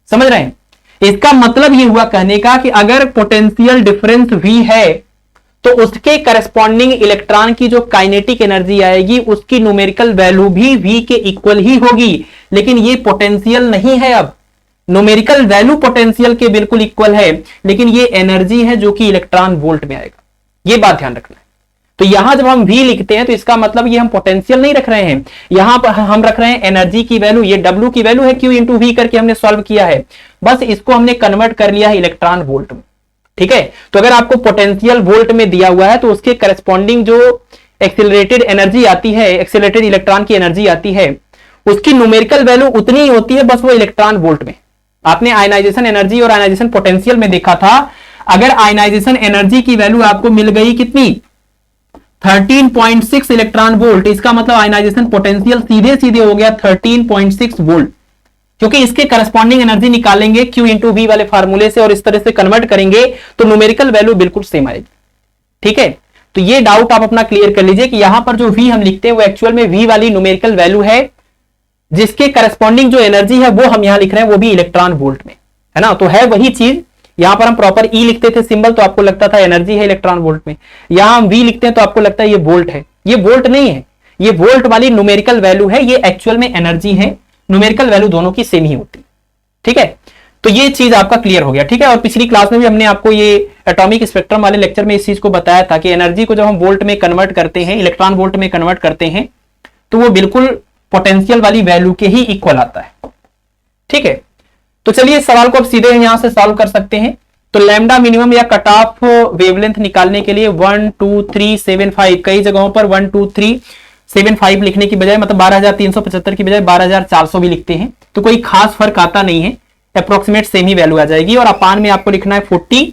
समझ रहे हैं, इसका मतलब ये हुआ कहने का कि अगर पोटेंशियल डिफरेंस V है तो उसके करस्पॉन्डिंग इलेक्ट्रॉन की जो काइनेटिक एनर्जी आएगी उसकी न्यूमेरिकल वैल्यू भी V के इक्वल ही होगी, लेकिन ये पोटेंशियल नहीं है। अब न्यूमेरिकल वैल्यू पोटेंशियल के बिल्कुल इक्वल है, लेकिन ये एनर्जी है जो कि इलेक्ट्रॉन वोल्ट में आएगा, ये बात ध्यान रखना है। तो यहां जब हम V लिखते हैं तो इसका मतलब ये हम पोटेंशियल नहीं रख रहे हैं, यहां पर हम रख रहे हैं एनर्जी की वैल्यू। ये W की वैल्यू है Q इंटू V करके हमने सॉल्व किया है, बस इसको हमने कन्वर्ट कर लिया है इलेक्ट्रॉन वोल्ट में, ठीक है। तो अगर आपको पोटेंशियल वोल्ट में दिया हुआ है तो उसके करस्पॉन्डिंग जो एक्सिलरेटेड एनर्जी आती है, एक्सिलरेटेड इलेक्ट्रॉन की एनर्जी आती है, उसकी न्यूमेरिकल वैल्यू उतनी ही होती है, बस वो इलेक्ट्रॉन वोल्ट में। आपने आयनाइजेशन एनर्जी और आयनाइजेशन पोटेंशियल में देखा था, अगर आयनाइजेशन एनर्जी की वैल्यू आपको मिल गई कितनी 13.6 इलेक्ट्रॉन वोल्ट, इसका मतलब आयनाइजेशन पोटेंशियल सीधे सीधे हो गया 13.6 वोल्ट, क्योंकि इसके करस्पॉन्डिंग एनर्जी निकालेंगे Q इंटू V वाले फार्मूले से और इस तरह से कन्वर्ट करेंगे तो न्यूमेरिकल वैल्यू बिल्कुल सेम आएगी, ठीक है। तो ये डाउट आप अपना क्लियर कर लीजिए कि यहां पर जो V हम लिखते हैं वो एक्चुअल में V वाली न्यूमेरिकल वैल्यू है, जिसके करस्पॉन्डिंग जो एनर्जी है वो हम यहां लिख रहे हैं वो भी इलेक्ट्रॉन वोल्ट में। है ना। तो है वही चीज, यहां पर हम प्रॉपर ई लिखते थे सिंबल तो आपको लगता था एनर्जी है इलेक्ट्रॉन वोल्ट में, यहां हम वी लिखते हैं तो आपको लगता है ये वोल्ट है। ये वोल्ट नहीं है, ये वोल्ट वाली न्यूमेरिकल वैल्यू है, ये एक्चुअल में एनर्जी है। न्यूमेरिकल वैल्यू दोनों की सेम ही होती, ठीक है। तो ये चीज आपका क्लियर हो गया, ठीक है। और पिछली क्लास में भी हमने आपको ये एटॉमिक स्पेक्ट्रम वाले लेक्चर में इस चीज को बताया था कि एनर्जी को जब हम वोल्ट में कन्वर्ट करते हैं, इलेक्ट्रॉन वोल्ट में कन्वर्ट करते हैं, तो वो बिल्कुल पोटेंशियल वाली वैल्यू के ही इक्वल आता है, ठीक है। तो चलिए इस सवाल को अब सीधे यहां से सॉल्व कर सकते हैं। तो लैम्डा मिनिमम या कट ऑफ वेवलेंथ निकालने के लिए 1 2 3 7 5, कई जगहों पर 1 2 3 7 5 लिखने की बजाय, मतलब 12,375 की बजाय 12,400 भी लिखते हैं, तो कोई खास फर्क आता नहीं है, अप्रोक्सीमेट सेम ही वैल्यू आ जाएगी। और अपान में आपको लिखना है 40,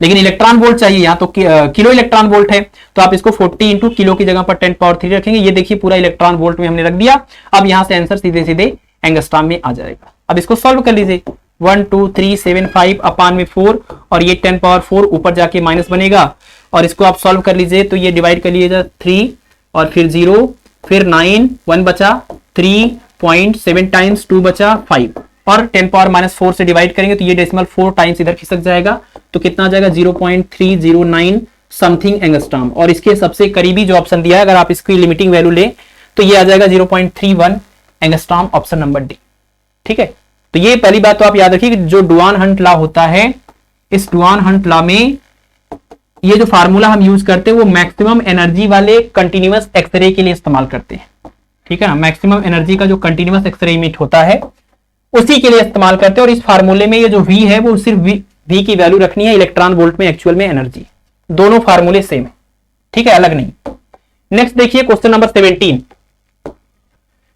लेकिन इलेक्ट्रॉन वोल्ट चाहिए यहां, तो किलो इलेक्ट्रॉन वोल्ट है तो आप इसको 40 इंटू किलो की जगह पर 10 पावर 3 रखेंगे। ये देखिए पूरा इलेक्ट्रॉन वोल्ट में हमने रख दिया। अब यहां से आंसर सीधे सीधे एंगस्ट्रॉम में आ जाएगा। अब इसको सॉल्व कर लीजिए, 1 2 3 7 5 अपान में 4 और ये 10 पावर 4 ऊपर जाके माइनस बनेगा, और इसको आप सॉल्व कर लीजिए तो ये डिवाइड कर लीजिएगा 3 और फिर 0 फिर 9 1 बचा 3.7 टाइम्स 2 बचा 5 और 10 पावर -4 से डिवाइड करेंगे तो ये डेसिमल 4 टाइम्स इधर खिसक जाएगा, तो कितना आ जाएगा 0.309 समथिंग एंगस्ट्रॉम। और इसके सबसे करीबी जो ऑप्शन दिया है, अगर आप इसकी लिमिटिंग वैल्यू ले तो ये आ जाएगा 0.31 एंगस्ट्रॉम, ऑप्शन नंबर डी, ठीक है। तो ये पहली बात तो आप याद रखिए कि जो डुआन हंट लॉ होता है, इस डुआन हंट लॉ में ये जो फार्मूला हम यूज करते हैं वो मैक्सिमम एनर्जी वाले कंटिन्यूअस एक्सरे के लिए इस्तेमाल करते हैं, ठीक है ना। मैक्सिमम एनर्जी का जो कंटिन्यूअस एक्सरे इमिट होता है उसी के लिए इस्तेमाल करते हैं। और इस फार्मूले में ये जो V है वो सिर्फ V की वैल्यू रखनी है, इलेक्ट्रॉन वोल्ट में एक्चुअल में एनर्जी, दोनों फार्मूले सेम है, ठीक है, अलग नहीं। नेक्स्ट देखिए क्वेश्चन नंबर 17,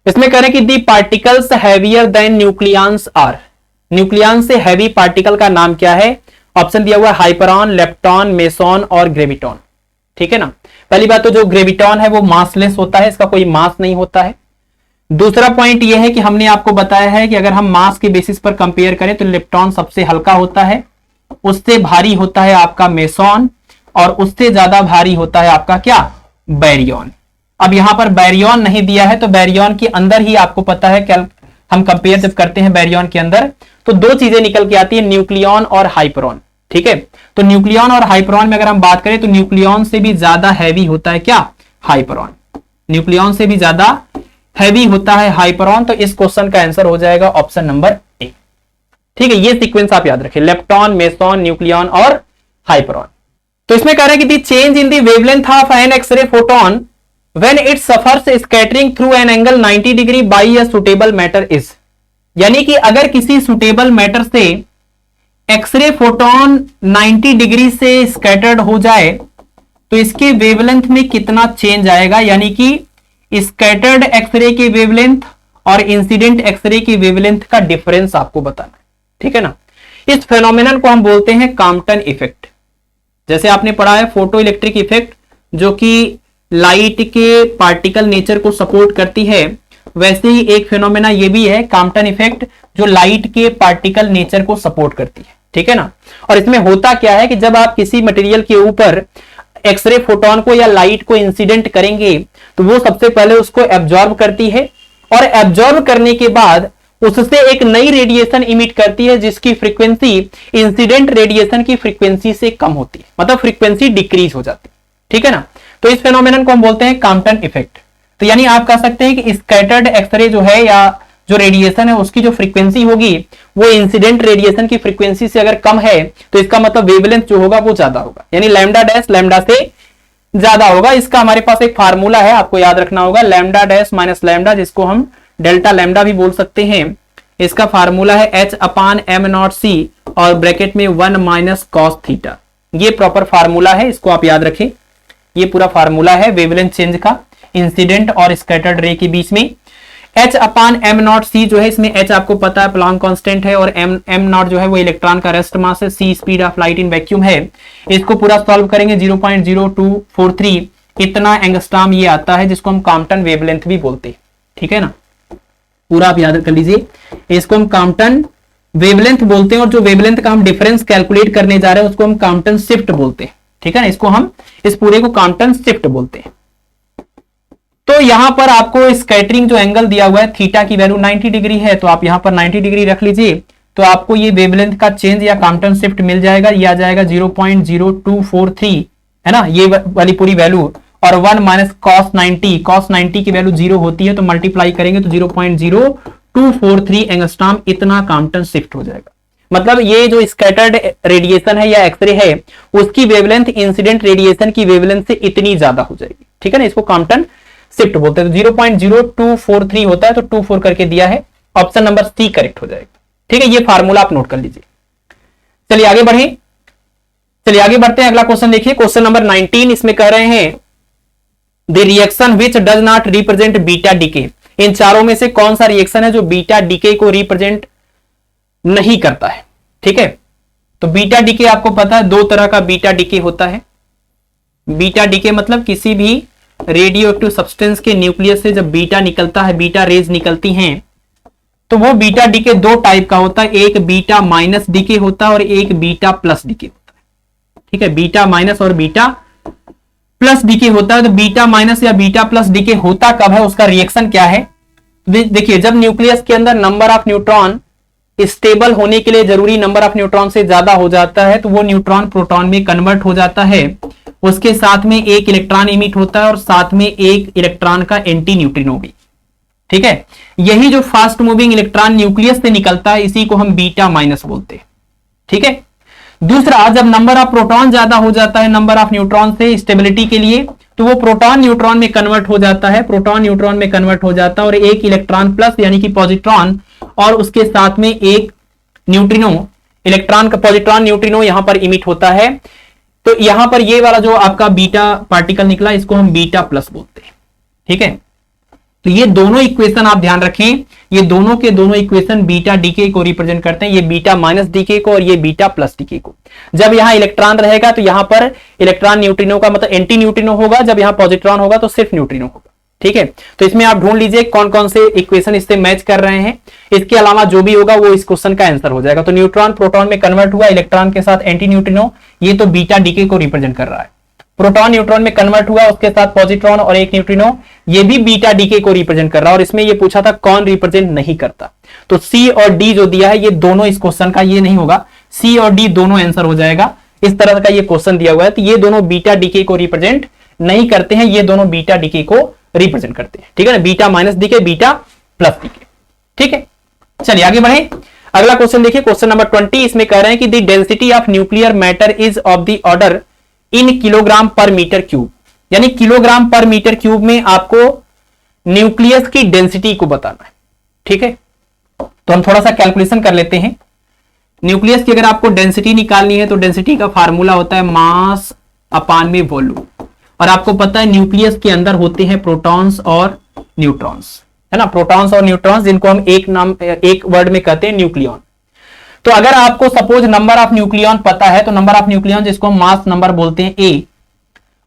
इसमें कह रहे हैं कि the particles heavier than nucleons are, nucleon से हैवी पार्टिकल का नाम क्या है। ऑप्शन दिया हुआ है हाइपरॉन, लेप्टॉन, मेसॉन और ग्रेविटॉन, ठीक है ना। पहली बात तो जो ग्रेविटॉन है वो मासलेस होता है, इसका कोई मास नहीं होता है। दूसरा पॉइंट यह है कि हमने आपको बताया है कि अगर हम मास के बेसिस पर कंपेयर करें तो लेप्टॉन सबसे हल्का होता है, उससे भारी होता है आपका मेसॉन और उससे ज्यादा भारी होता है आपका क्या, बैरियन। अब यहां पर बैरियन नहीं दिया है तो बैरियन के अंदर ही आपको पता है क्या, हम कंपेयर जब करते हैं बैरियन के अंदर तो दो चीजें निकल के आती है, न्यूक्लियन और हाइपरॉन, ठीक है। तो न्यूक्लियन और हाइपरॉन में अगर हम बात करें तो न्यूक्लियन से भी ज्यादा हैवी होता है क्या, हाइपरॉन, न्यूक्लियन से भी ज्यादा हैवी होता है हाइपरॉन। तो इस क्वेश्चन का आंसर हो जाएगा ऑप्शन नंबर ए, ठीक है। ये सीक्वेंस आप याद रखें, लेप्टॉन, मेसॉन, न्यूक्लियन और हाइपरॉन। तो इसमें कह रहे हैं कि the change in the wavelength of an x-ray photon when it suffers scattering through an angle 90 degree by a suitable matter is, यानी कि अगर किसी सुटेबल मैटर से एक्सरे फोटोन 90 डिग्री से स्कैटर्ड हो जाए तो इसके वेवलेंथ में कितना चेंज आएगा, यानी कि स्कैटर्ड एक्सरे की वेवलेंथ और इंसिडेंट एक्सरे की वेवलेंथ का डिफरेंस आपको बताना है, ठीक है ना। इस फेनोमेनन को हम बोलते हैं कॉम्पटन इफेक्ट। जैसे आपने पढ़ा है फोटो इलेक्ट्रिक इफेक्ट जो कि लाइट के पार्टिकल नेचर को सपोर्ट करती है, वैसे ही एक फेनोमेना ये भी है कॉम्पटन इफेक्ट जो लाइट के पार्टिकल नेचर को सपोर्ट करती है, ठीक है ना। और इसमें होता क्या है कि जब आप किसी मटेरियल के ऊपर एक्सरे फोटोन को या लाइट को इंसिडेंट करेंगे तो वो सबसे पहले उसको एब्जॉर्ब करती है और एब्जॉर्ब करने के बाद उससे एक नई रेडिएशन इमिट करती है जिसकी फ्रीक्वेंसी इंसिडेंट रेडिएशन की फ्रीक्वेंसी से कम होती है, मतलब फ्रीक्वेंसी डिक्रीज हो जाती है, ठीक है ना। तो इस फेनोमेनन को हम बोलते हैं कॉम्पटन इफेक्ट। तो यानी आप कह सकते हैं कि स्कैटर्ड एक्सरे जो है या जो रेडिएशन है उसकी जो फ्रीक्वेंसी होगी वो इंसिडेंट रेडिएशन की फ्रीक्वेंसी से अगर कम है तो इसका मतलब वेवलेंथ जो होगा वो ज्यादा होगा, यानी लैम्डा डैश लैम्डा से ज्यादा होगा। इसका हमारे पास एक फार्मूला है, आपको याद रखना होगा, लैम्डा डैश माइनस लैम्डा, जिसको हम डेल्टा लैम्डा भी बोल सकते हैं। इसका फार्मूला है H/m0c और ब्रैकेट में 1 माइनस कॉस थीटा। ये प्रॉपर फार्मूला है, इसको आप याद रखें। ये पूरा फार्मूला है वेवलेंथ चेंज का इंसिडेंट और स्कैटर्ड रे के बीच में। H/m0c जो है, इसमें H आपको पता है प्लांक कांस्टेंट है और m0 जो है वो इलेक्ट्रॉन का रेस्ट मास है, c speed of light in vacuum है। इसको पूरा सॉल्व करेंगे 0.0243 इतना एंगस्ट्रॉम ये आता है, जिसको हम कॉम्पटन वेवलेंथ भी बोलते हैं, ठीक है ना। पूरा आप याद कर लीजिए, इसको हम कॉम्पटन वेवलेंथ बोलते हैं और जो वेवलेंथ का हम डिफरेंस कैलकुलेट करने जा रहे हैं उसको हम कॉम्पटन शिफ्ट बोलते हैं, ठीक है ना। इसको हम इस पूरे को कॉम्पटन शिफ्ट बोलते हैं। तो यहां पर आपको स्कैटरिंग जो एंगल दिया हुआ है थीटा की वैल्यू 90 डिग्री है, तो आप यहां पर 90 डिग्री रख लीजिए तो आपको ये वेवलेंथ का चेंज या कॉम्पटन शिफ्ट मिल जाएगा, ये आ जाएगा 0.0243, है ना, ये वाली पूरी वैल्यू। और 1 माइनस cos 90 की वैल्यू 0 होती है, तो मल्टीप्लाई करेंगे तो 0.0243 एंगस्ट्रॉम इतना कॉम्पटन शिफ्ट हो जाएगा। मतलब ये जो स्कैटर्ड रेडिएशन है या एक्सरे है, उसकी वेवलेंथ इंसिडेंट रेडिएशन की वेवलेंथ से इतनी ज्यादा हो जाएगी, ठीक है ना, इसको कॉम्पटन शिफ्ट बोलते हैं। तो 0.0243 होता है, तो 24 करके दिया है, ऑप्शन नंबर सी करेक्ट हो जाएगा, ठीक है। ये फार्मूला आप नोट कर लीजिए। चलिए आगे बढ़े, चलिए आगे बढ़ते हैं। अगला क्वेश्चन देखिए, क्वेश्चन नंबर 19। इसमें कह रहे हैं the reaction which does not represent beta decay. इन चारों में से कौन सा रिएक्शन है जो बीटा डीके को रिप्रेजेंट नहीं करता है, ठीक है। तो बीटा डीके आपको पता है, दो तरह का बीटा डीके होता है। बीटा डीके मतलब किसी भी रेडियो एक्टिव सब्सटेंस के न्यूक्लियस से जब बीटा निकलता है, बीटा रेज निकलती हैं, तो वो बीटा डीके दो टाइप का होता है, एक बीटा माइनस डीके होता है और एक बीटा प्लस डीके होता है, ठीक है। बीटा माइनस और बीटा प्लस डीके होता है। तो बीटा माइनस या बीटा प्लस डीके होता कब है, उसका रिएक्शन क्या है। देखिए, जब न्यूक्लियस के अंदर नंबर ऑफ न्यूट्रॉन स्टेबल होने के लिए जरूरी नंबर ऑफ न्यूट्रॉन से ज्यादा हो जाता है, तो वो न्यूट्रॉन प्रोटॉन में कन्वर्ट हो जाता है, उसके साथ में एक इलेक्ट्रॉन इमिट होता है और साथ में एक इलेक्ट्रॉन का एंटी न्यूट्रिनो भी, ठीक है। यही जो फास्ट मूविंग इलेक्ट्रॉन न्यूक्लियस से निकलता है, इसी को हम बीटा माइनस बोलते हैं, ठीक है। दूसरा, जब नंबर ऑफ प्रोटॉन ज्यादा हो जाता है नंबर ऑफ न्यूट्रॉन से स्टेबिलिटी के लिए, तो वो प्रोटॉन न्यूट्रॉन में कन्वर्ट हो जाता है, प्रोटॉन न्यूट्रॉन में कन्वर्ट हो जाता है और एक इलेक्ट्रॉन प्लस यानी कि पॉजिट्रॉन और उसके साथ में एक न्यूट्रिनो, इलेक्ट्रॉन का पॉजिट्रॉन न्यूट्रिनो यहां पर इमिट होता है। तो यहां पर ये वाला जो आपका बीटा पार्टिकल निकला, इसको हम बीटा प्लस बोलते हैं, ठीक है। तो ये दोनों इक्वेशन आप ध्यान रखें, ये दोनों के दोनों इक्वेशन बीटा डीके को रिप्रेजेंट करते हैं, ये बीटा माइनस डीके को और ये बीटा प्लस डीके को। जब यहां इलेक्ट्रॉन रहेगा तो यहां पर इलेक्ट्रॉन न्यूट्रिनो का मतलब एंटी न्यूट्रिनो होगा, जब यहां पॉजिट्रॉन होगा तो सिर्फ न्यूट्रिनो होगा, ठीक है। तो इसमें आप ढूंढ लीजिए कौन कौन से इक्वेशन इससे मैच कर रहे हैं, इसके अलावा जो भी होगा वो इस क्वेश्चन का आंसर हो जाएगा। तो न्यूट्रॉन प्रोटॉन में कन्वर्ट हुआ, इलेक्ट्रॉन के साथ एंटी न्यूट्रिनो, ये तो बीटा डीके को रिप्रेजेंट कर रहा है। प्रोटॉन न्यूट्रॉन में कन्वर्ट हुआ, उसके साथ पॉजिट्रॉन और एक न्यूट्रिनो, ये भी बीटा डीके को रिप्रेजेंट कर रहा है। और इसमें ये पूछा था कौन रिप्रेजेंट नहीं करता, तो सी और डी जो दिया है ये दोनों इस क्वेश्चन का, ये नहीं होगा, सी और डी दोनों आंसर हो जाएगा। इस तरह का ये क्वेश्चन दिया हुआ है, तो ये दोनों बीटा डीके को रिप्रेजेंट नहीं करते हैं, ये दोनों बीटा डीके को रिप्रेजेंट करते हैं, ठीक है ना, beta minus decay, beta plus decay, ठीक है। चलिए आगे बढ़े, अगला क्वेश्चन देखिए, क्वेश्चन नंबर 20। इसमें कह रहे हैं कि the density of nuclear matter is of the order in kilogram पर मीटर क्यूब, यानी किलोग्राम पर मीटर क्यूब में आपको न्यूक्लियस की डेंसिटी को बताना है, ठीक है। तो हम थोड़ा सा कैलकुलेशन कर लेते हैं। न्यूक्लियस की अगर आपको डेंसिटी निकालनी है तो डेंसिटी का फार्मूला होता है मास अपान में वॉल्यूम, और आपको पता है न्यूक्लियस के अंदर होते हैं प्रोटॉन्स और न्यूट्रॉन्स, है ना, प्रोटॉन्स और न्यूट्रॉन्स, जिनको हम एक वर्ड में कहते हैं न्यूक्लियन। तो अगर आपको सपोज नंबर ऑफ न्यूक्लियन पता है, तो नंबर ऑफ न्यूक्लियन जिसको हम मास नंबर बोलते हैं ए,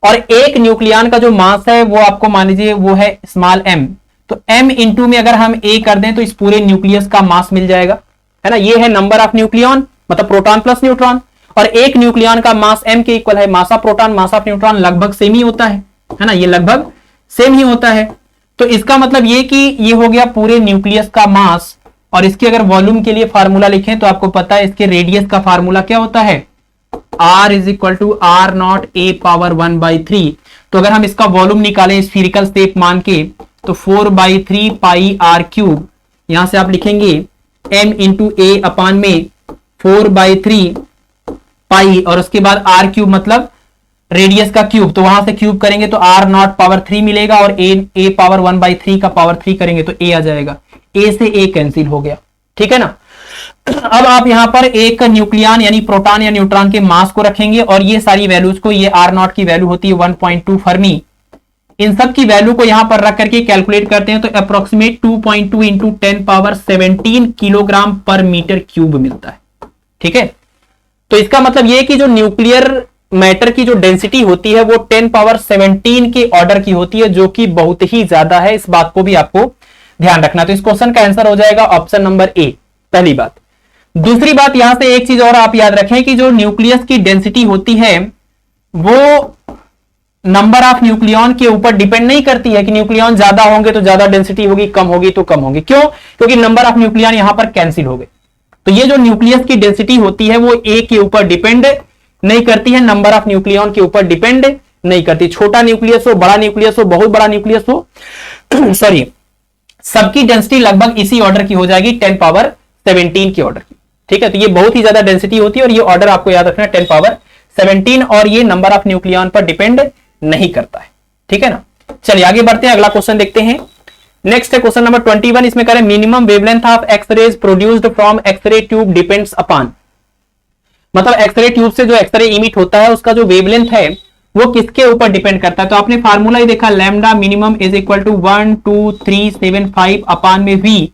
और एक न्यूक्लियन का जो मास है वो आपको मान लीजिए वो है स्मॉल m, तो m इंटू में अगर हम a कर दें तो इस पूरे न्यूक्लियस का मास मिल जाएगा, है ना। ये है नंबर ऑफ न्यूक्लियन, मतलब प्रोटॉन प्लस न्यूट्रॉन, और एक न्यूक्लियन का मास m के इक्वल है mass of proton, mass of neutron लगभग सेम ही होता है ना, ये लगभग सेम ही होता है। तो इसका मतलब ये कि ये हो गया पूरे न्यूक्लियस का मास, और इसके अगर वॉल्यूम के लिए फार्मूला लिखें तो आपको पता है इसके रेडियस का फार्मूला क्या होता है, r is equal to R naught A power 1/3। तो अगर हम इसका वॉल्यूम निकालें स्फीरिकल शेप मान के, तो 4/3 पाई आर क्यूब, यहां से आप लिखेंगे m इंटू ए अपान में 4/3 पाई, और उसके बाद आर क्यूब मतलब रेडियस का क्यूब, तो वहां से क्यूब करेंगे तो r नॉट पावर 3 मिलेगा, और a पावर 1/3 का पावर 3 करेंगे तो a आ जाएगा, a से a कैंसिल हो गया, ठीक है ना। अब आप यहां पर एक न्यूक्लियन यानी प्रोटॉन या न्यूट्रॉन के मास को रखेंगे, और ये सारी वैल्यूज को, ये r नॉट की वैल्यू होती है 1.2 फर्मी, इन सब की वैल्यू को यहां पर रख करके कैलकुलेट करते हैं तो अप्रोक्सीमेट 2.2 इंटू 10 पावर 17 किलोग्राम पर मीटर क्यूब मिलता है, ठीक है। तो इसका मतलब यह कि जो न्यूक्लियर मैटर की जो डेंसिटी होती है वो 10 पावर 17 के ऑर्डर की होती है, जो कि बहुत ही ज्यादा है, इस बात को भी आपको ध्यान रखना। तो इस क्वेश्चन का आंसर हो जाएगा ऑप्शन नंबर ए, पहली बात। दूसरी बात, यहां से एक चीज और आप याद रखें कि जो न्यूक्लियस की डेंसिटी होती है वो नंबर ऑफ न्यूक्लियन के ऊपर डिपेंड नहीं करती है कि न्यूक्लियन ज्यादा होंगे तो ज्यादा डेंसिटी होगी, कम होगी तो कम होगी। क्यों? क्योंकि नंबर ऑफ न्यूक्लियन यहां पर कैंसिल हो गए, तो ये जो न्यूक्लियस की डेंसिटी होती है वो ए के ऊपर डिपेंड नहीं करती है, नंबर ऑफ न्यूक्लियन के ऊपर डिपेंड नहीं करती। छोटा न्यूक्लियस हो, बड़ा न्यूक्लियस हो, बहुत बड़ा न्यूक्लियस हो सॉरी, सबकी डेंसिटी लगभग इसी ऑर्डर की हो जाएगी, 10 पावर 17 की ऑर्डर की। ठीक है, तो ये बहुत ही ज्यादा डेंसिटी होती है और ये ऑर्डर आपको याद रखना है 10 पावर 17, और ये नंबर ऑफ न्यूक्लियन पर डिपेंड नहीं करता है। ठीक है ना, चलिए आगे बढ़ते हैं, अगला क्वेश्चन देखते हैं। नेक्स्ट है क्वेश्चन नंबर 21। इसमें कह रहे हैं minimum wavelength of x-rays produced from x-ray tube depends upon, मतलब एक्सरे ट्यूब से जो एक्सरे इमिट होता है उसका जो वेवलेंथ है वो किसके ऊपर डिपेंड करता है। तो आपने फार्मूला ही देखा, lambda minimum is equal to 12375 upon में v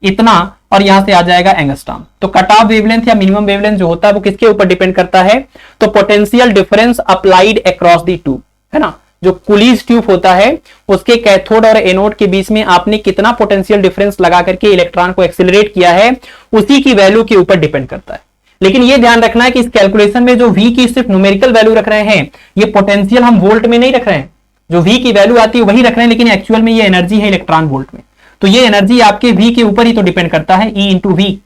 इतना, और यहां से आ जाएगा एंगस्ट्रॉम। तो कट ऑफ वेवलेंथ या मिनिमम वेवलेंथ जो होता है वो किसके ऊपर डिपेंड करता है, तो potential difference applied across the tube, है ना। जो कुलीज ट्यूब होता है उसके कैथोड और एनोड के बीच में आपने कितना पोटेंशियल डिफरेंस लगा करके इलेक्ट्रॉन को एक्सेलरेट किया है, उसी की वैल्यू के ऊपर डिपेंड करता है। लेकिन ये ध्यान रखना है कि इस कैलकुलेशन में जो v की सिर्फ न्यूमेरिकल वैल्यू रख रहे हैं, ये पोटेंशियल हम वोल्ट में नहीं रख रहे हैं, जो v की वैल्यू आती है वही रख रहे हैं, लेकिन एक्चुअल में ये एनर्जी है इलेक्ट्रॉन वोल्ट में। तो ये एनर्जी आपके v के ऊपर ही तो डिपेंड करता है, E इंटू वी।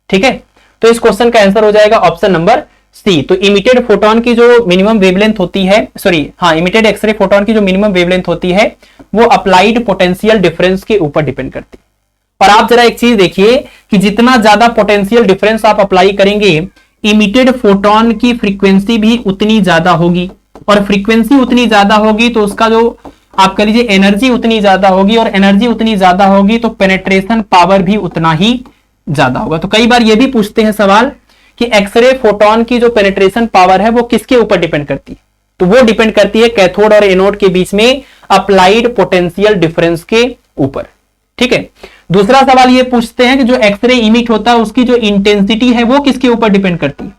ठीक है, तो इस क्वेश्चन का आंसर हो जाएगा ऑप्शन नंबर सी। तो इमिटेड फोटोन की जो मिनिमम वेवलेंथ होती है, सॉरी हाँ, इमिटेड एक्सरे फोटोन की जो मिनिमम वेवलेंथ होती है वो अप्लाइड पोटेंशियल डिफरेंस के ऊपर डिपेंड करती है। और आप जरा एक चीज देखिए कि जितना ज्यादा पोटेंशियल डिफरेंस आप अप्लाई करेंगे, इमिटेड फोटोन की फ्रीक्वेंसी भी उतनी ज्यादा होगी, और फ्रीक्वेंसी उतनी ज्यादा होगी तो उसका जो आप कह लीजिए एनर्जी उतनी ज्यादा होगी, और एनर्जी उतनी ज्यादा होगी तो पेनेट्रेशन पावर भी उतना ही ज्यादा होगा। तो कई बार ये भी पूछते हैं सवाल कि एक्सरे फोटोन की जो पेनेट्रेशन पावर है वो किसके ऊपर डिपेंड करती है, तो वो डिपेंड करती है कैथोड और एनोड के बीच में अप्लाइड पोटेंशियल डिफरेंस के ऊपर। ठीक है, दूसरा सवाल ये पूछते हैं कि जो एक्सरे इमिट होता है उसकी जो इंटेंसिटी है वो किसके ऊपर डिपेंड करती है।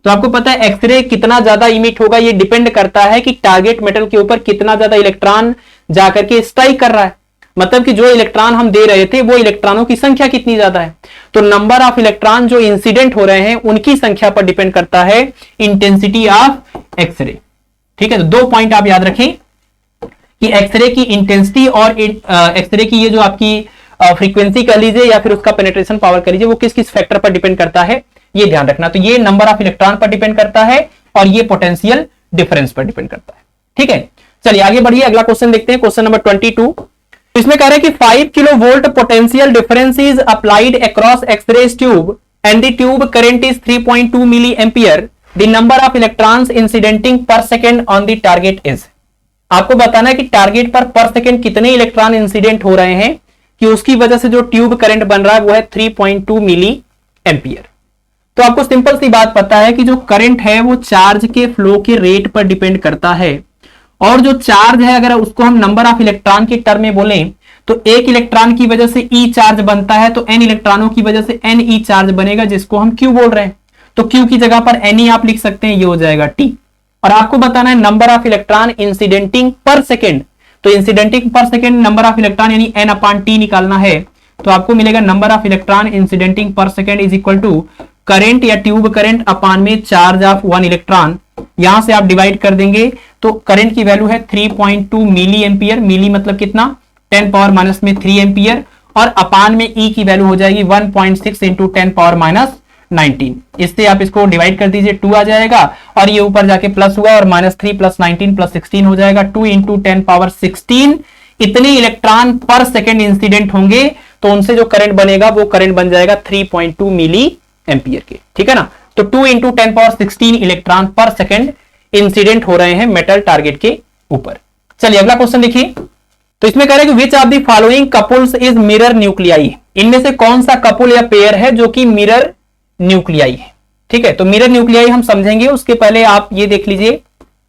तो आपको पता है एक्सरे कितना ज्यादा इमिट होगा, ये डिपेंड करता है कि टारगेट मेटल के ऊपर कितना ज्यादा इलेक्ट्रॉन जाकर के स्ट्राइक कर रहा है, मतलब कि जो इलेक्ट्रॉन हम दे रहे थे वो इलेक्ट्रॉनों की संख्या कितनी ज्यादा है। तो नंबर ऑफ इलेक्ट्रॉन जो इंसिडेंट हो रहे हैं उनकी संख्या पर डिपेंड करता है इंटेंसिटी ऑफ एक्सरे। ठीक है, तो 2 पॉइंट आप याद रखें कि एक्सरे की इंटेंसिटी और एक्सरे की ये जो आपकी फ्रीक्वेंसी कह लीजिए या फिर उसका पेनिट्रेशन पावर कह लीजिए, वो किस किस फैक्टर पर डिपेंड करता है, ये ध्यान रखना। तो ये नंबर ऑफ इलेक्ट्रॉन पर डिपेंड करता है और ये पोटेंशियल डिफरेंस पर डिपेंड करता है। ठीक है, चलिए आगे बढ़िए, अगला क्वेश्चन देखते हैं, क्वेश्चन नंबर 22। इसमें कह रहे हैं कि 5 kilo volt potential difference is applied across X ray tube and the tube current is 3.2 milli ampere, the number of electrons incidenting पर second on the target is. आपको बताना है कि टारगेट पर सेकेंड कितने इलेक्ट्रॉन इंसिडेंट हो रहे हैं कि उसकी वजह से जो ट्यूब करंट बन रहा है वो है 3.2 मिली एम्पियर। तो आपको सिंपल सी बात पता है कि जो करंट है वो चार्ज के फ्लो के रेट पर डिपेंड करता है, और जो चार्ज है अगर उसको हम नंबर ऑफ इलेक्ट्रॉन के टर्म में बोलें तो एक इलेक्ट्रॉन की वजह से ई चार्ज बनता है, तो एन इलेक्ट्रॉनों की वजह से एन ई चार्ज बनेगा, जिसको हम क्यू बोल रहे हैं। तो क्यू की जगह पर एन ई आप लिख सकते हैं, ये हो जाएगा टी। और आपको बताना है नंबर ऑफ इलेक्ट्रॉन इंसिडेंटिंग पर सेकेंड, तो इंसिडेंटिंग पर सेकेंड नंबर ऑफ इलेक्ट्रॉन यानी एन अपान टी निकालना है, तो आपको मिलेगा नंबर ऑफ इलेक्ट्रॉन इंसिडेंटिंग पर second is equal to current या ट्यूब करंट अपान में चार्ज ऑफ 1 इलेक्ट्रॉन। यहां से आप डिवाइड कर देंगे तो करंट की वैल्यू है 3.2 मिली एम्पियर, मिली मतलब कितना 10 पावर माइनस में 3 एम्पियर, और अपान में ई की वैल्यू हो जाएगी 1.6 इंटू 10 पावर माइनस 19। इससे आप इसको डिवाइड कर दीजिए, 2 आ जाएगा, और ये ऊपर जाके प्लस हुआ और -3 + 19 + 16 हो जाएगा, 2 इंटू 10 पावर 16। इतने इलेक्ट्रॉन पर सेकेंड इंसिडेंट होंगे तो उनसे जो करंट बनेगा वो करंट बन जाएगा 3.2 मिली एम्पियर के। ठीक है ना, तो 2 इंटू 10 पावर 16 इलेक्ट्रॉन पर सेकेंड इंसिडेंट हो रहे हैं मेटल टारगेट के ऊपर। चलिए अगला क्वेश्चन देखिए। तो इसमें कह रहे हैं कि which of the following couples is mirror nuclei, इनमें से कौन सा कपल या पेयर है जो कि मिरर न्यूक्लियाई है। ठीक है, तो मिरर न्यूक्लियाई हम समझेंगे, उसके पहले आप ये देख लीजिए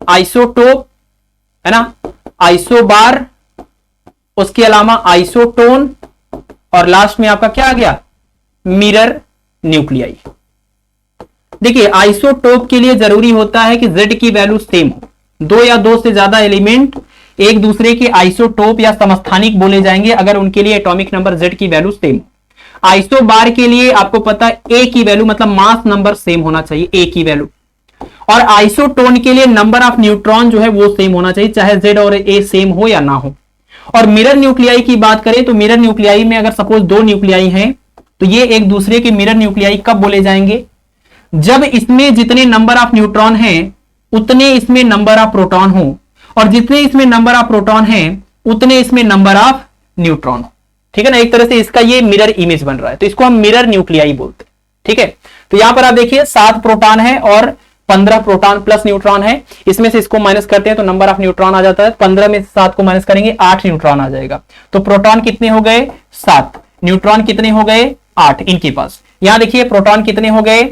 आइसोटोप है ना, आइसोबार, उसके अलावा आइसोटोन, और लास्ट में आपका क्या आ गया मिरर न्यूक्लियाई। देखिए आइसोटोप के लिए जरूरी होता है कि Z की वैल्यू सेम हो, 2 या 2 से ज्यादा एलिमेंट एक दूसरे के आइसोटोप या समस्थानिक बोले जाएंगे अगर उनके लिए एटॉमिक नंबर Z की वैल्यू सेम हो। आइसोबार के लिए आपको पता है A की वैल्यू मतलब मास नंबर सेम होना चाहिए, A की वैल्यू, और आइसोटोन के लिए नंबर ऑफ न्यूट्रॉन जो है वो सेम होना चाहिए, चाहे Z और A सेम हो या ना हो। और मिरर न्यूक्लियाई की बात करें तो मिरर न्यूक्लियाई में अगर सपोज 2 न्यूक्लियाई हैं तो ये एक दूसरे के मिरर न्यूक्लियाई कब बोले जाएंगे? जब इसमें जितने नंबर ऑफ न्यूट्रॉन हैं उतने इसमें नंबर ऑफ प्रोटॉन हो, और जितने इसमें नंबर ऑफ प्रोटॉन हैं उतने इसमें नंबर ऑफ न्यूट्रॉन हो। ठीक है ना, एक तरह से इसका ये मिरर इमेज बन रहा है, तो इसको हम मिरर न्यूक्लियाई बोलते हैं। ठीक है, तो यहां पर आप देखिए 7 प्रोटॉन है और 15 प्रोटॉन प्लस न्यूट्रॉन है। इसमें से इसको माइनस करते हैं तो नंबर ऑफ न्यूट्रॉन आ जाता है। 15 में से 7 को माइनस करेंगे 8 न्यूट्रॉन आ जाएगा। तो प्रोटॉन कितने हो गए? 7। न्यूट्रॉन कितने हो गए? 8 इनके पास। यहां देखिए प्रोटॉन कितने हो गए?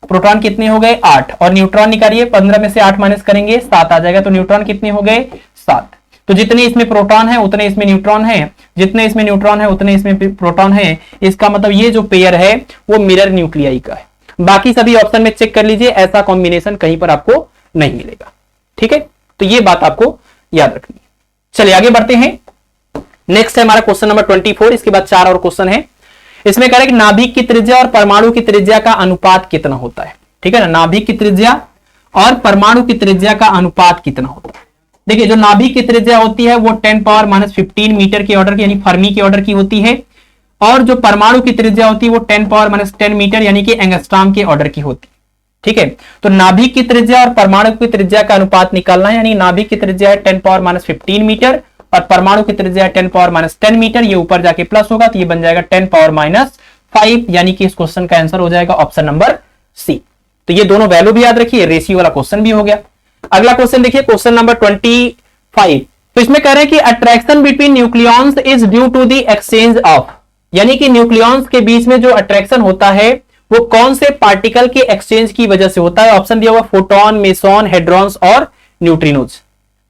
प्रोटॉन कितने हो गए? 8। और न्यूट्रॉन निकालिए, 15 में से 8 माइनस करेंगे 7 आ जाएगा। तो न्यूट्रॉन कितने हो गए? 7। तो जितने इसमें प्रोटॉन है उतने इसमें न्यूट्रॉन है, जितने इसमें न्यूट्रॉन है उतने इसमें प्रोटॉन है। इसका मतलब ये जो पेयर है वो मिरर न्यूक्लियाई का है। बाकी सभी ऑप्शन में चेक कर लीजिए, ऐसा कॉम्बिनेशन कहीं पर आपको नहीं मिलेगा। ठीक है, तो ये बात आपको याद रखनी है। चलिए आगे बढ़ते हैं। नेक्स्ट है हमारा क्वेश्चन नंबर 24। इसके बाद 4 और क्वेश्चन है। इसमें कह रहे हैं कि नाभिक की त्रिज्या और परमाणु की त्रिज्या का अनुपात कितना होता है। ठीक है ना, नाभिक की त्रिज्या और परमाणु की त्रिज्या का अनुपात कितना होता है। देखिए जो नाभिक की त्रिज्या होती है वो 10⁻⁻15 मीटर के ऑर्डर की यानी फर्मी के ऑर्डर की होती है, और जो परमाणु की त्रिज्या होती है वो 10⁻10 मीटर यानी कि एंगस्ट्रॉम के ऑर्डर की होती है। ठीक है, तो नाभिक की त्रिज्या और परमाणु की त्रिज्या का अनुपात निकालना है, यानी नाभिक की त्रिज्या है 10⁻15 मीटर और परमाणु की त्रिज्या है 10⁻10 मीटर। ये ऊपर जाके प्लस होगा तो ये बन जाएगा 10⁻5, यानी कि इस क्वेश्चन का आंसर हो जाएगा ऑप्शन नंबर सी। तो ये दोनों वैल्यू भी याद रखिए, रेशियो वाला क्वेश्चन भी हो गया। अगला क्वेश्चन देखिए, क्वेश्चन नंबर 25। तो इसमें कह रहे हैं कि attraction between nucleons is due to the exchange of, यानी कि न्यूक्लियॉन्स के बीच में जो अट्रैक्शन होता है वो कौन से पार्टिकल के एक्सचेंज की वजह से होता है। ऑप्शन दिया हुआ फोटोन, मेसॉन, हेड्रॉन्स और न्यूट्रिनोज।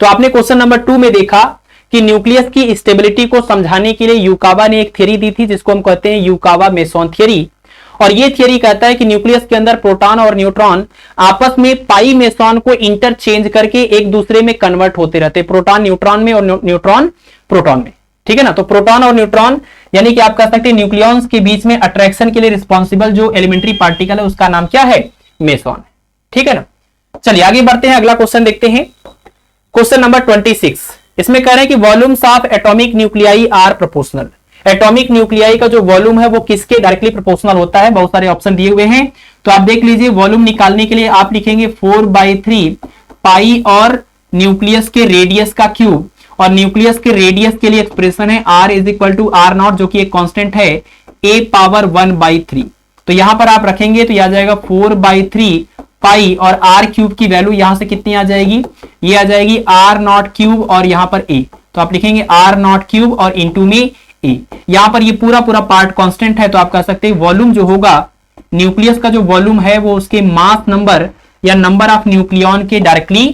तो आपने क्वेश्चन नंबर 2 में देखा कि न्यूक्लियस की स्टेबिलिटी को समझाने के लिए यूकावा ने एक थ्योरी दी थी जिसको हम कहते हैं यूकावा मेसॉन थ्योरी। और ये थ्योरी कहता है कि न्यूक्लियस के अंदर प्रोटॉन और न्यूट्रॉन आपस में पाई मेसॉन को इंटरचेंज करके एक दूसरे में कन्वर्ट होते रहते, प्रोटॉन न्यूट्रॉन में और न्यूट्रॉन प्रोटॉन में। ठीक है ना, तो प्रोटॉन और न्यूट्रॉन यानी कि आप कह सकते हैं न्यूक्लियॉन्स के बीच में अट्रैक्शन के लिए रिस्पॉन्सिबल जो एलिमेंट्री पार्टिकल है उसका नाम क्या है? मेसॉन। ठीक है ना, चलिए आगे बढ़ते हैं, अगला क्वेश्चन देखते हैं। Question number 26। इसमें कह रहे हैं कि volumes of atomic nuclei are proportional. Atomic nuclei का जो वॉल्यूम है वो किसके डायरेक्टली प्रोपोर्शनल होता है। बहुत सारे ऑप्शन दिए हुए हैं, तो आप देख लीजिए। वॉल्यूम निकालने के लिए आप लिखेंगे 4/3 पाई और न्यूक्लियस के रेडियस का क्यूब, और न्यूक्लियस के रेडियस के लिए एक्सप्रेशन है R = R0 जो कि एक कांस्टेंट है a⁻1/3। तो यहां पर आप रखेंगे तो यह आ जाएगा 4/3 पाई और R क्यूब की वैल्यू यहां से कितनी आ जाएगी? ये आ जाएगी R0 क्यूब और यहां पर a, तो आप लिखेंगे R0 क्यूब और इंटू में a। यहां पर ये पूरा पार्ट कांस्टेंट है, तो आप कह सकते हैं वॉल्यूम जो होगा न्यूक्लियस का जो वॉल्यूम है वो उसके मास नंबर या नंबर ऑफ न्यूक्लियॉन के डायरेक्टली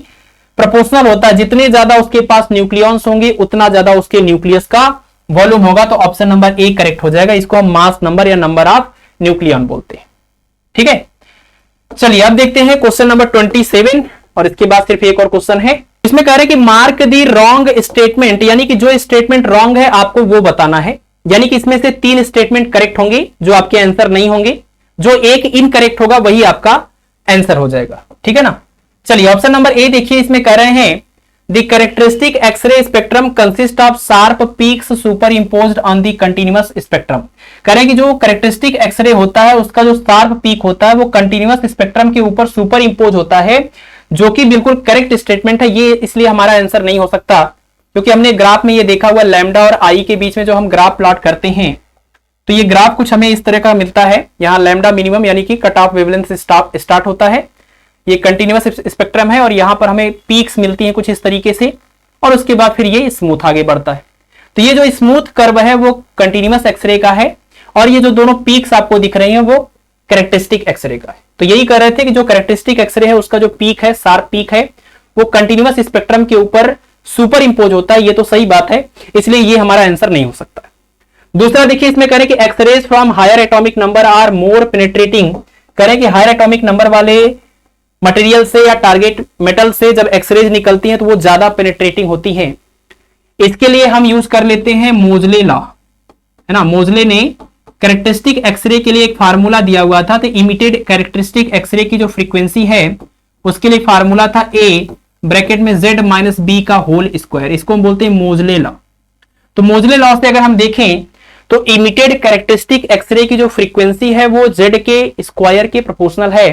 प्रोपोर्शनल होता है। जितने ज्यादा उसके पास न्यूक्लियॉन्स होंगे उतना ज्यादा उसके न्यूक्लियस का वॉल्यूम होगा। तो ऑप्शन नंबर ए करेक्ट हो जाएगा। इसको हम मास नंबर या नंबर ऑफ न्यूक्लियॉन बोलते हैं। ठीक है, चलिए अब देखते हैं क्वेश्चन नंबर 27, और इसके बाद सिर्फ एक और क्वेश्चन है। इसमें कह रहे हैं कि मार्क दी रॉन्ग स्टेटमेंट, यानी कि जो स्टेटमेंट रॉन्ग है आपको वो बताना है। यानी कि इसमें से 3 स्टेटमेंट करेक्ट होंगे जो आपके आंसर नहीं होंगे, जो एक इनकरेक्ट होगा वही आपका आंसर हो जाएगा। ठीक है ना, चलिए ऑप्शन नंबर ए देखिए। इसमें कह रहे हैं the characteristic x-ray spectrum consist of sharp peaks superimposed on the continuous spectrum. कह रहे हैं कि जो कैरेक्टरिस्टिक एक्सरे होता है उसका जो शार्प पीक होता है वो कंटिन्यूअस स्पेक्ट्रम के ऊपर सुपर इंपोज होता है, जो कि बिल्कुल करेक्ट स्टेटमेंट है। ये इसलिए हमारा आंसर नहीं हो सकता क्योंकि हमने ग्राफ में ये देखा हुआ लैम्डा और आई के बीच में जो हम ग्राफ प्लॉट करते हैं तो ये ग्राफ कुछ हमें इस तरह का मिलता है। यहाँ लैम्डा मिनिमम यानी कि कट ऑफ वेवलेंथ से स्टार्ट होता है, ये कंटिन्यूअस स्पेक्ट्रम है, और यहां पर हमें पीक्स मिलती हैं कुछ इस तरीके से, और उसके बाद फिर ये स्मूथ आगे बढ़ता है। तो ये जो स्मूथ कर्व है वो कंटिन्यूअस एक्सरे का है, और ये जो दोनों पीक्स आपको दिख रही हैं वो कैरेक्टरिस्टिक एक्सरे का है। तो यही कह रहे थे कि जो कैरेक्टरिस्टिक एक्सरे है उसका जो पीक है, शार्प पीक है, वो कंटिन्यूअस स्पेक्ट्रम के ऊपर सुपर इंपोज होता है। ये तो सही बात है, इसलिए ये हमारा आंसर नहीं हो सकता। दूसरा देखिए, इसमें कह रहे हैं कि x-rays from higher atomic number are more penetrating. कह रहे हैं कि हायर एटॉमिक नंबर वाले मटेरियल से या टारगेट मेटल से जब एक्सरेज निकलती हैं तो वो ज्यादा पेनिट्रेटिंग होती हैं। इसके लिए हम यूज कर लेते हैं मोजले लॉ, है ना। मोजले ने कैरेक्टरिस्टिक एक्सरे के लिए एक फार्मूला दिया हुआ था, तो इमिटेड कैरेक्टरिस्टिक एक्सरे की जो फ्रीक्वेंसी है उसके लिए फार्मूला था a ब्रैकेट में z - b का होल स्क्वायर। इसको हम बोलते हैं मोजले लॉ। तो मोजले लॉ से अगर हम देखें तो इमिटेड कैरेक्टरिस्टिक एक्सरे की जो फ्रीक्वेंसी है वो जेड के स्क्वायर के प्रोपोर्शनल है।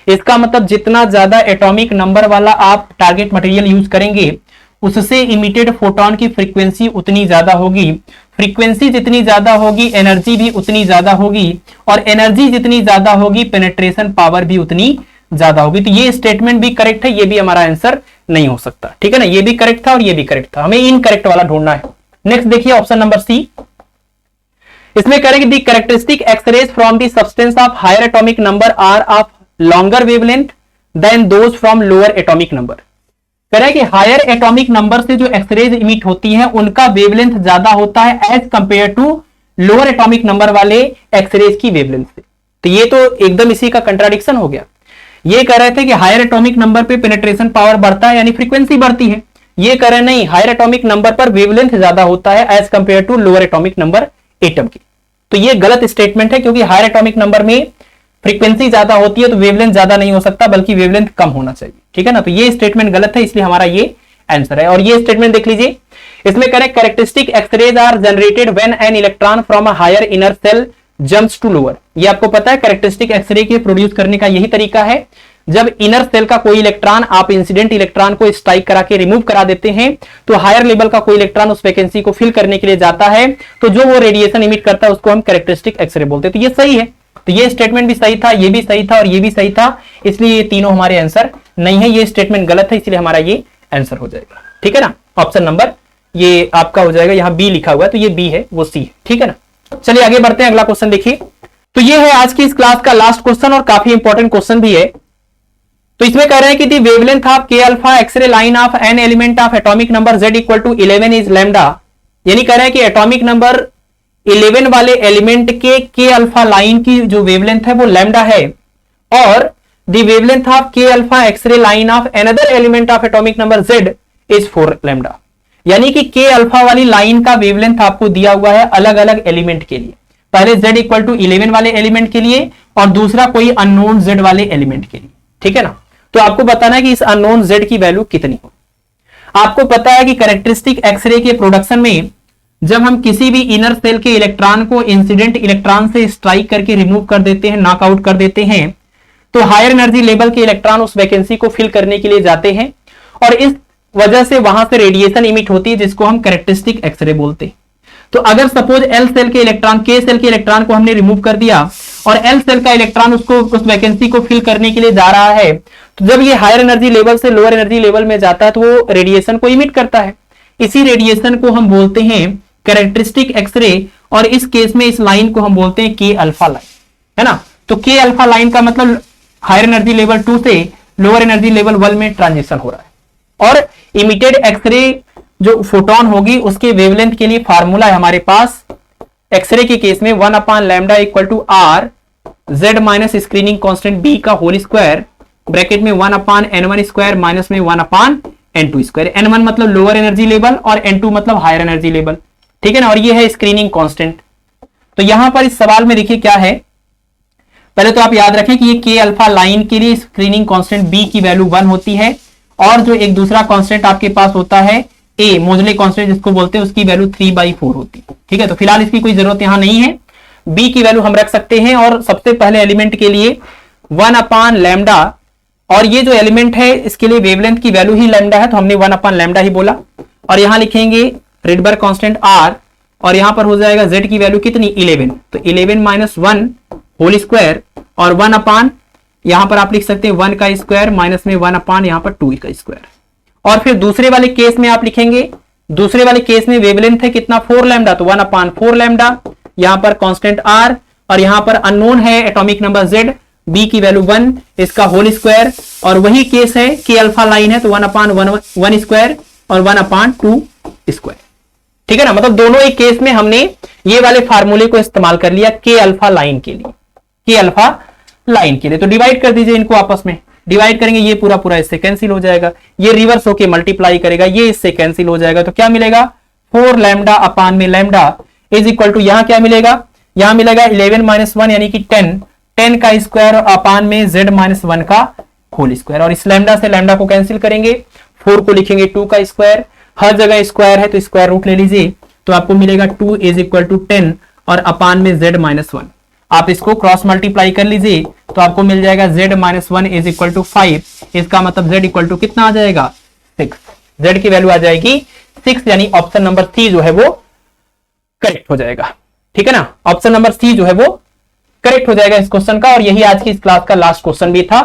इसका मतलब जितना ज्यादा एटॉमिक नंबर वाला आप टारगेट मटेरियल यूज करेंगे उससे इमिटेड फोटोन की फ्रीक्वेंसी उतनी ज्यादा होगी। फ्रीक्वेंसी जितनी ज्यादा होगी एनर्जी भी उतनी ज्यादा होगी, और एनर्जी जितनी ज्यादा होगी पेनेट्रेशन पावर भी उतनी ज्यादा होगी। तो ये स्टेटमेंट भी करेक्ट है, ये भी हमारा आंसर नहीं हो सकता। ठीक है ना, ये भी करेक्ट था और ये भी करेक्ट था, हमें इनकरेक्ट वाला ढूंढना है। नेक्स्ट देखिए ऑप्शन नंबर सी, इसमें करेंगे the characteristic X rays from the substance of higher atomic number are of longer wavelength than those from lower atomic number. करें कि हायर एटॉमिक नंबर से जो एक्सरेज इमिट होती है उनका वेवलेंथ ज्यादा होता है as compare to lower atomic number वाले एक्सरेज की वेवलेंथ से। तो ये तो एकदम इसी का कंट्राडिक्शन हो गया। ये कह रहे थे कि हायर एटॉमिक नंबर पे पेनिट्रेशन पावर बढ़ता है यानी फ्रीक्वेंसी बढ़ती है, ये कह रहे नहीं हायर एटॉमिक नंबर पर वेवलेंथ ज्यादा होता है as compare to lower atomic number atom की। तो ये गलत स्टेटमेंट है, क्योंकि हायर एटॉमिक नंबर में फ्रीक्वेंसी ज्यादा होती है तो वेवलेंथ ज्यादा नहीं हो सकता, बल्कि वेवलेंथ कम होना चाहिए। ठीक है ना, तो ये स्टेटमेंट गलत है, इसलिए हमारा ये आंसर है। और ये स्टेटमेंट देख लीजिए, इसमें correct characteristic x-rays are generated when an electron from a higher inner shell jumps to lower. ये आपको पता है कैरेक्टरिस्टिक एक्सरे के प्रोड्यूस करने का यही तरीका है, जब इनर सेल का कोई इलेक्ट्रॉन आप इंसिडेंट इलेक्ट्रॉन को स्ट्राइक करा के रिमूव करा देते हैं तो हायर लेवल का कोई इलेक्ट्रॉन उस वैकेंसी को फिल करने के लिए जाता है, तो जो वो रेडिएशन इमिट करता है उसको हम कैरेक्टरिस्टिक एक्सरे बोलते हैं। तो ये सही है, तो ये स्टेटमेंट भी सही था, ये भी सही था और ये भी सही था, इसलिए ये तीनों हमारे आंसर नहीं है, ये स्टेटमेंट गलत है, इसलिए हमारा ये आंसर हो जाएगा। ठीक है ना, ऑप्शन नंबर ये आपका हो जाएगा, यहां बी लिखा हुआ है तो ये बी है, वो सी है। ठीक है ना, चलिए आगे बढ़ते हैं, अगला क्वेश्चन देखिए। तो ये है आज की इस क्लास का लास्ट क्वेश्चन और काफी इंपॉर्टेंट क्वेश्चन भी है। तो इसमें कह रहे हैं कि the wavelength of K alpha x-ray line of an element of atomic number z equal to 11 is lambda. यानी कह रहे हैं कि एटॉमिक नंबर 11 वाले एलिमेंट के अल्फा लाइन की जो वेवलेंथ है वो लैम्डा है, और the wavelength of K alpha x-ray line of another element of atomic number z is 4 lambda. यानी कि के अल्फा वाली लाइन का वेवलेंथ आपको दिया हुआ है अलग अलग एलिमेंट के लिए, पहले z इक्वल टू 11 वाले एलिमेंट के लिए और दूसरा कोई अननोन z वाले एलिमेंट के लिए। ठीक है ना, तो आपको बताना है कि इस अननोन z की वैल्यू कितनी हो। आपको पता है कि कैरेक्टरिस्टिक एक्सरे के प्रोडक्शन में जब हम किसी भी इनर सेल के इलेक्ट्रॉन को इंसिडेंट इलेक्ट्रॉन से स्ट्राइक करके रिमूव कर देते हैं, नॉकआउट कर देते हैं, तो हायर एनर्जी लेवल के इलेक्ट्रॉन उस वैकेंसी को फिल करने के लिए जाते हैं और इस वजह से वहां से रेडिएशन इमिट होती है जिसको हम कैरेक्टरिस्टिक एक्सरे बोलते हैं। तो अगर सपोज एल सेल के इलेक्ट्रॉन के सेल के इलेक्ट्रॉन को हमने रिमूव कर दिया और एल सेल का इलेक्ट्रॉन उसको उस वैकेंसी को फिल करने के लिए जा रहा है, तो जब ये हायर एनर्जी लेवल से लोअर एनर्जी लेवल में जाता है तो वो रेडिएशन को इमिट करता है। इसी रेडिएशन को हम बोलते हैं कैरेक्टरिस्टिक एक्सरे, और इस केस में इस लाइन को हम बोलते हैं के अल्फा लाइन, है ना। तो के अल्फा लाइन का मतलब हायर एनर्जी लेवल 2 से लोअर एनर्जी लेवल 1 में ट्रांजिशन हो रहा है। और इमिटेड एक्सरे जो फोटोन होगी उसके वेवलेंथ के लिए फार्मूला है हमारे पास, एक्सरे के केस में 1 upon lambda equal to R Z minus screening constant B का होल स्क्वायर, ब्रैकेट में 1 अपान n1 स्क्वायर माइनस में 1 अपान n2 स्क्वायर। n1 मतलब लोअर एनर्जी लेवल और n2 मतलब हायर एनर्जी लेवल। ठीक है ना, और ये है स्क्रीनिंग कांस्टेंट। तो यहां पर इस सवाल में देखिए क्या है, पहले तो आप याद रखें कि ये के अल्फा लाइन के लिए स्क्रीनिंग कांस्टेंट बी की वैल्यू 1 होती है, और जो एक दूसरा कांस्टेंट आपके पास होता है ए मोजले कांस्टेंट जिसको बोलते हैं, उसकी वैल्यू 3/4 होती है। ठीक है, तो फिलहाल इसकी कोई जरूरत यहां नहीं है, बी की वैल्यू हम रख सकते हैं। और सबसे पहले एलिमेंट के लिए 1 अपान लैम्डा, और ये जो एलिमेंट है इसके लिए वेवलेंथ की वैल्यू ही लैम्डा है तो हमने 1 अपान लैम्डा ही बोला। और यहां लिखेंगे रिडबर्ग कांस्टेंट आर, और यहां पर हो जाएगा z की वैल्यू कितनी 11, तो 11 माइनस 1 होल स्क्वायर, और 1 अपान यहां पर आप लिख सकते हैं 1 का स्क्वायर माइनस में 1 अपान यहां पर 2 का स्क्वायर। और फिर दूसरे वाले केस में आप लिखेंगे, दूसरे वाले केस में वेवलेंथ है कितना 4 लैम्डा, तो 1 अपान 4 लैम्डा, यहां पर कांस्टेंट आर, और यहां पर अननोन है एटॉमिक नंबर z, b की वैल्यू 1, इसका होल स्क्वायर। और वही केस है के अल्फा लाइन है तो 1 अपान 1 स्क्वायर और 1 अपान 2 स्क्वायर। ठीक है ना, मतलब दोनों एक केस में हमने ये वाले फार्मूले को इस्तेमाल कर लिया के अल्फा लाइन के लिए, के अल्फा लाइन के लिए। तो डिवाइड कर दीजिए इनको, आपस में डिवाइड करेंगे, ये पूरा पूरा इससे कैंसिल हो जाएगा, ये रिवर्स होके मल्टीप्लाई करेगा, ये इससे कैंसिल हो जाएगा। तो क्या मिलेगा 4 लैम्डा अपान में लैम्डा इज इक्वल टू, यहां क्या मिलेगा, यहां मिलेगा 11 माइनस 1 यानी कि 10 का स्क्वायर अपान में z माइनस 1 का होल स्क्वायर। और इस लैम्डा से लैम्डा को कैंसिल करेंगे, 4 को लिखेंगे 2 का स्क्वायर, हर जगह स्क्वायर है तो स्क्वायर रूट ले लीजिए, तो आपको मिलेगा 2 इज इक्वल टू 10 और अपान में z माइनस 1। आप इसको क्रॉस मल्टीप्लाई कर लीजिए तो आपको मिल जाएगा z minus 1 is equal to 5। इसका मतलब z इक्वल टू कितना आ जाएगा 6। z की वैल्यू आ जाएगी 6, यानी ऑप्शन नंबर सी जो है वो करेक्ट हो जाएगा। ठीक है ना, ऑप्शन नंबर सी जो है वो करेक्ट हो जाएगा इस क्वेश्चन का। और यही आज की इस क्लास का लास्ट क्वेश्चन भी था।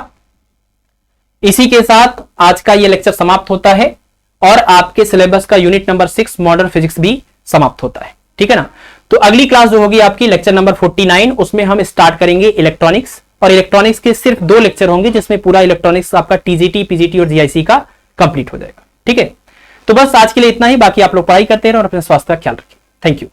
इसी के साथ आज का ये लेक्चर समाप्त होता है और आपके सिलेबस का यूनिट नंबर 6 मॉडर्न फिजिक्स भी समाप्त होता है। ठीक है ना, तो अगली क्लास जो होगी आपकी लेक्चर नंबर 49, उसमें हम स्टार्ट करेंगे इलेक्ट्रॉनिक्स। और इलेक्ट्रॉनिक्स के सिर्फ 2 लेक्चर होंगे जिसमें पूरा इलेक्ट्रॉनिक्स आपका टीजीटी, पीजीटी और जीआईसी का कंप्लीट हो जाएगा। ठीक है, तो बस आज के लिए इतना ही। बाकी आप लोग पढ़ाई करते रहें और अपने स्वास्थ्य का ख्याल रखें। Thank you.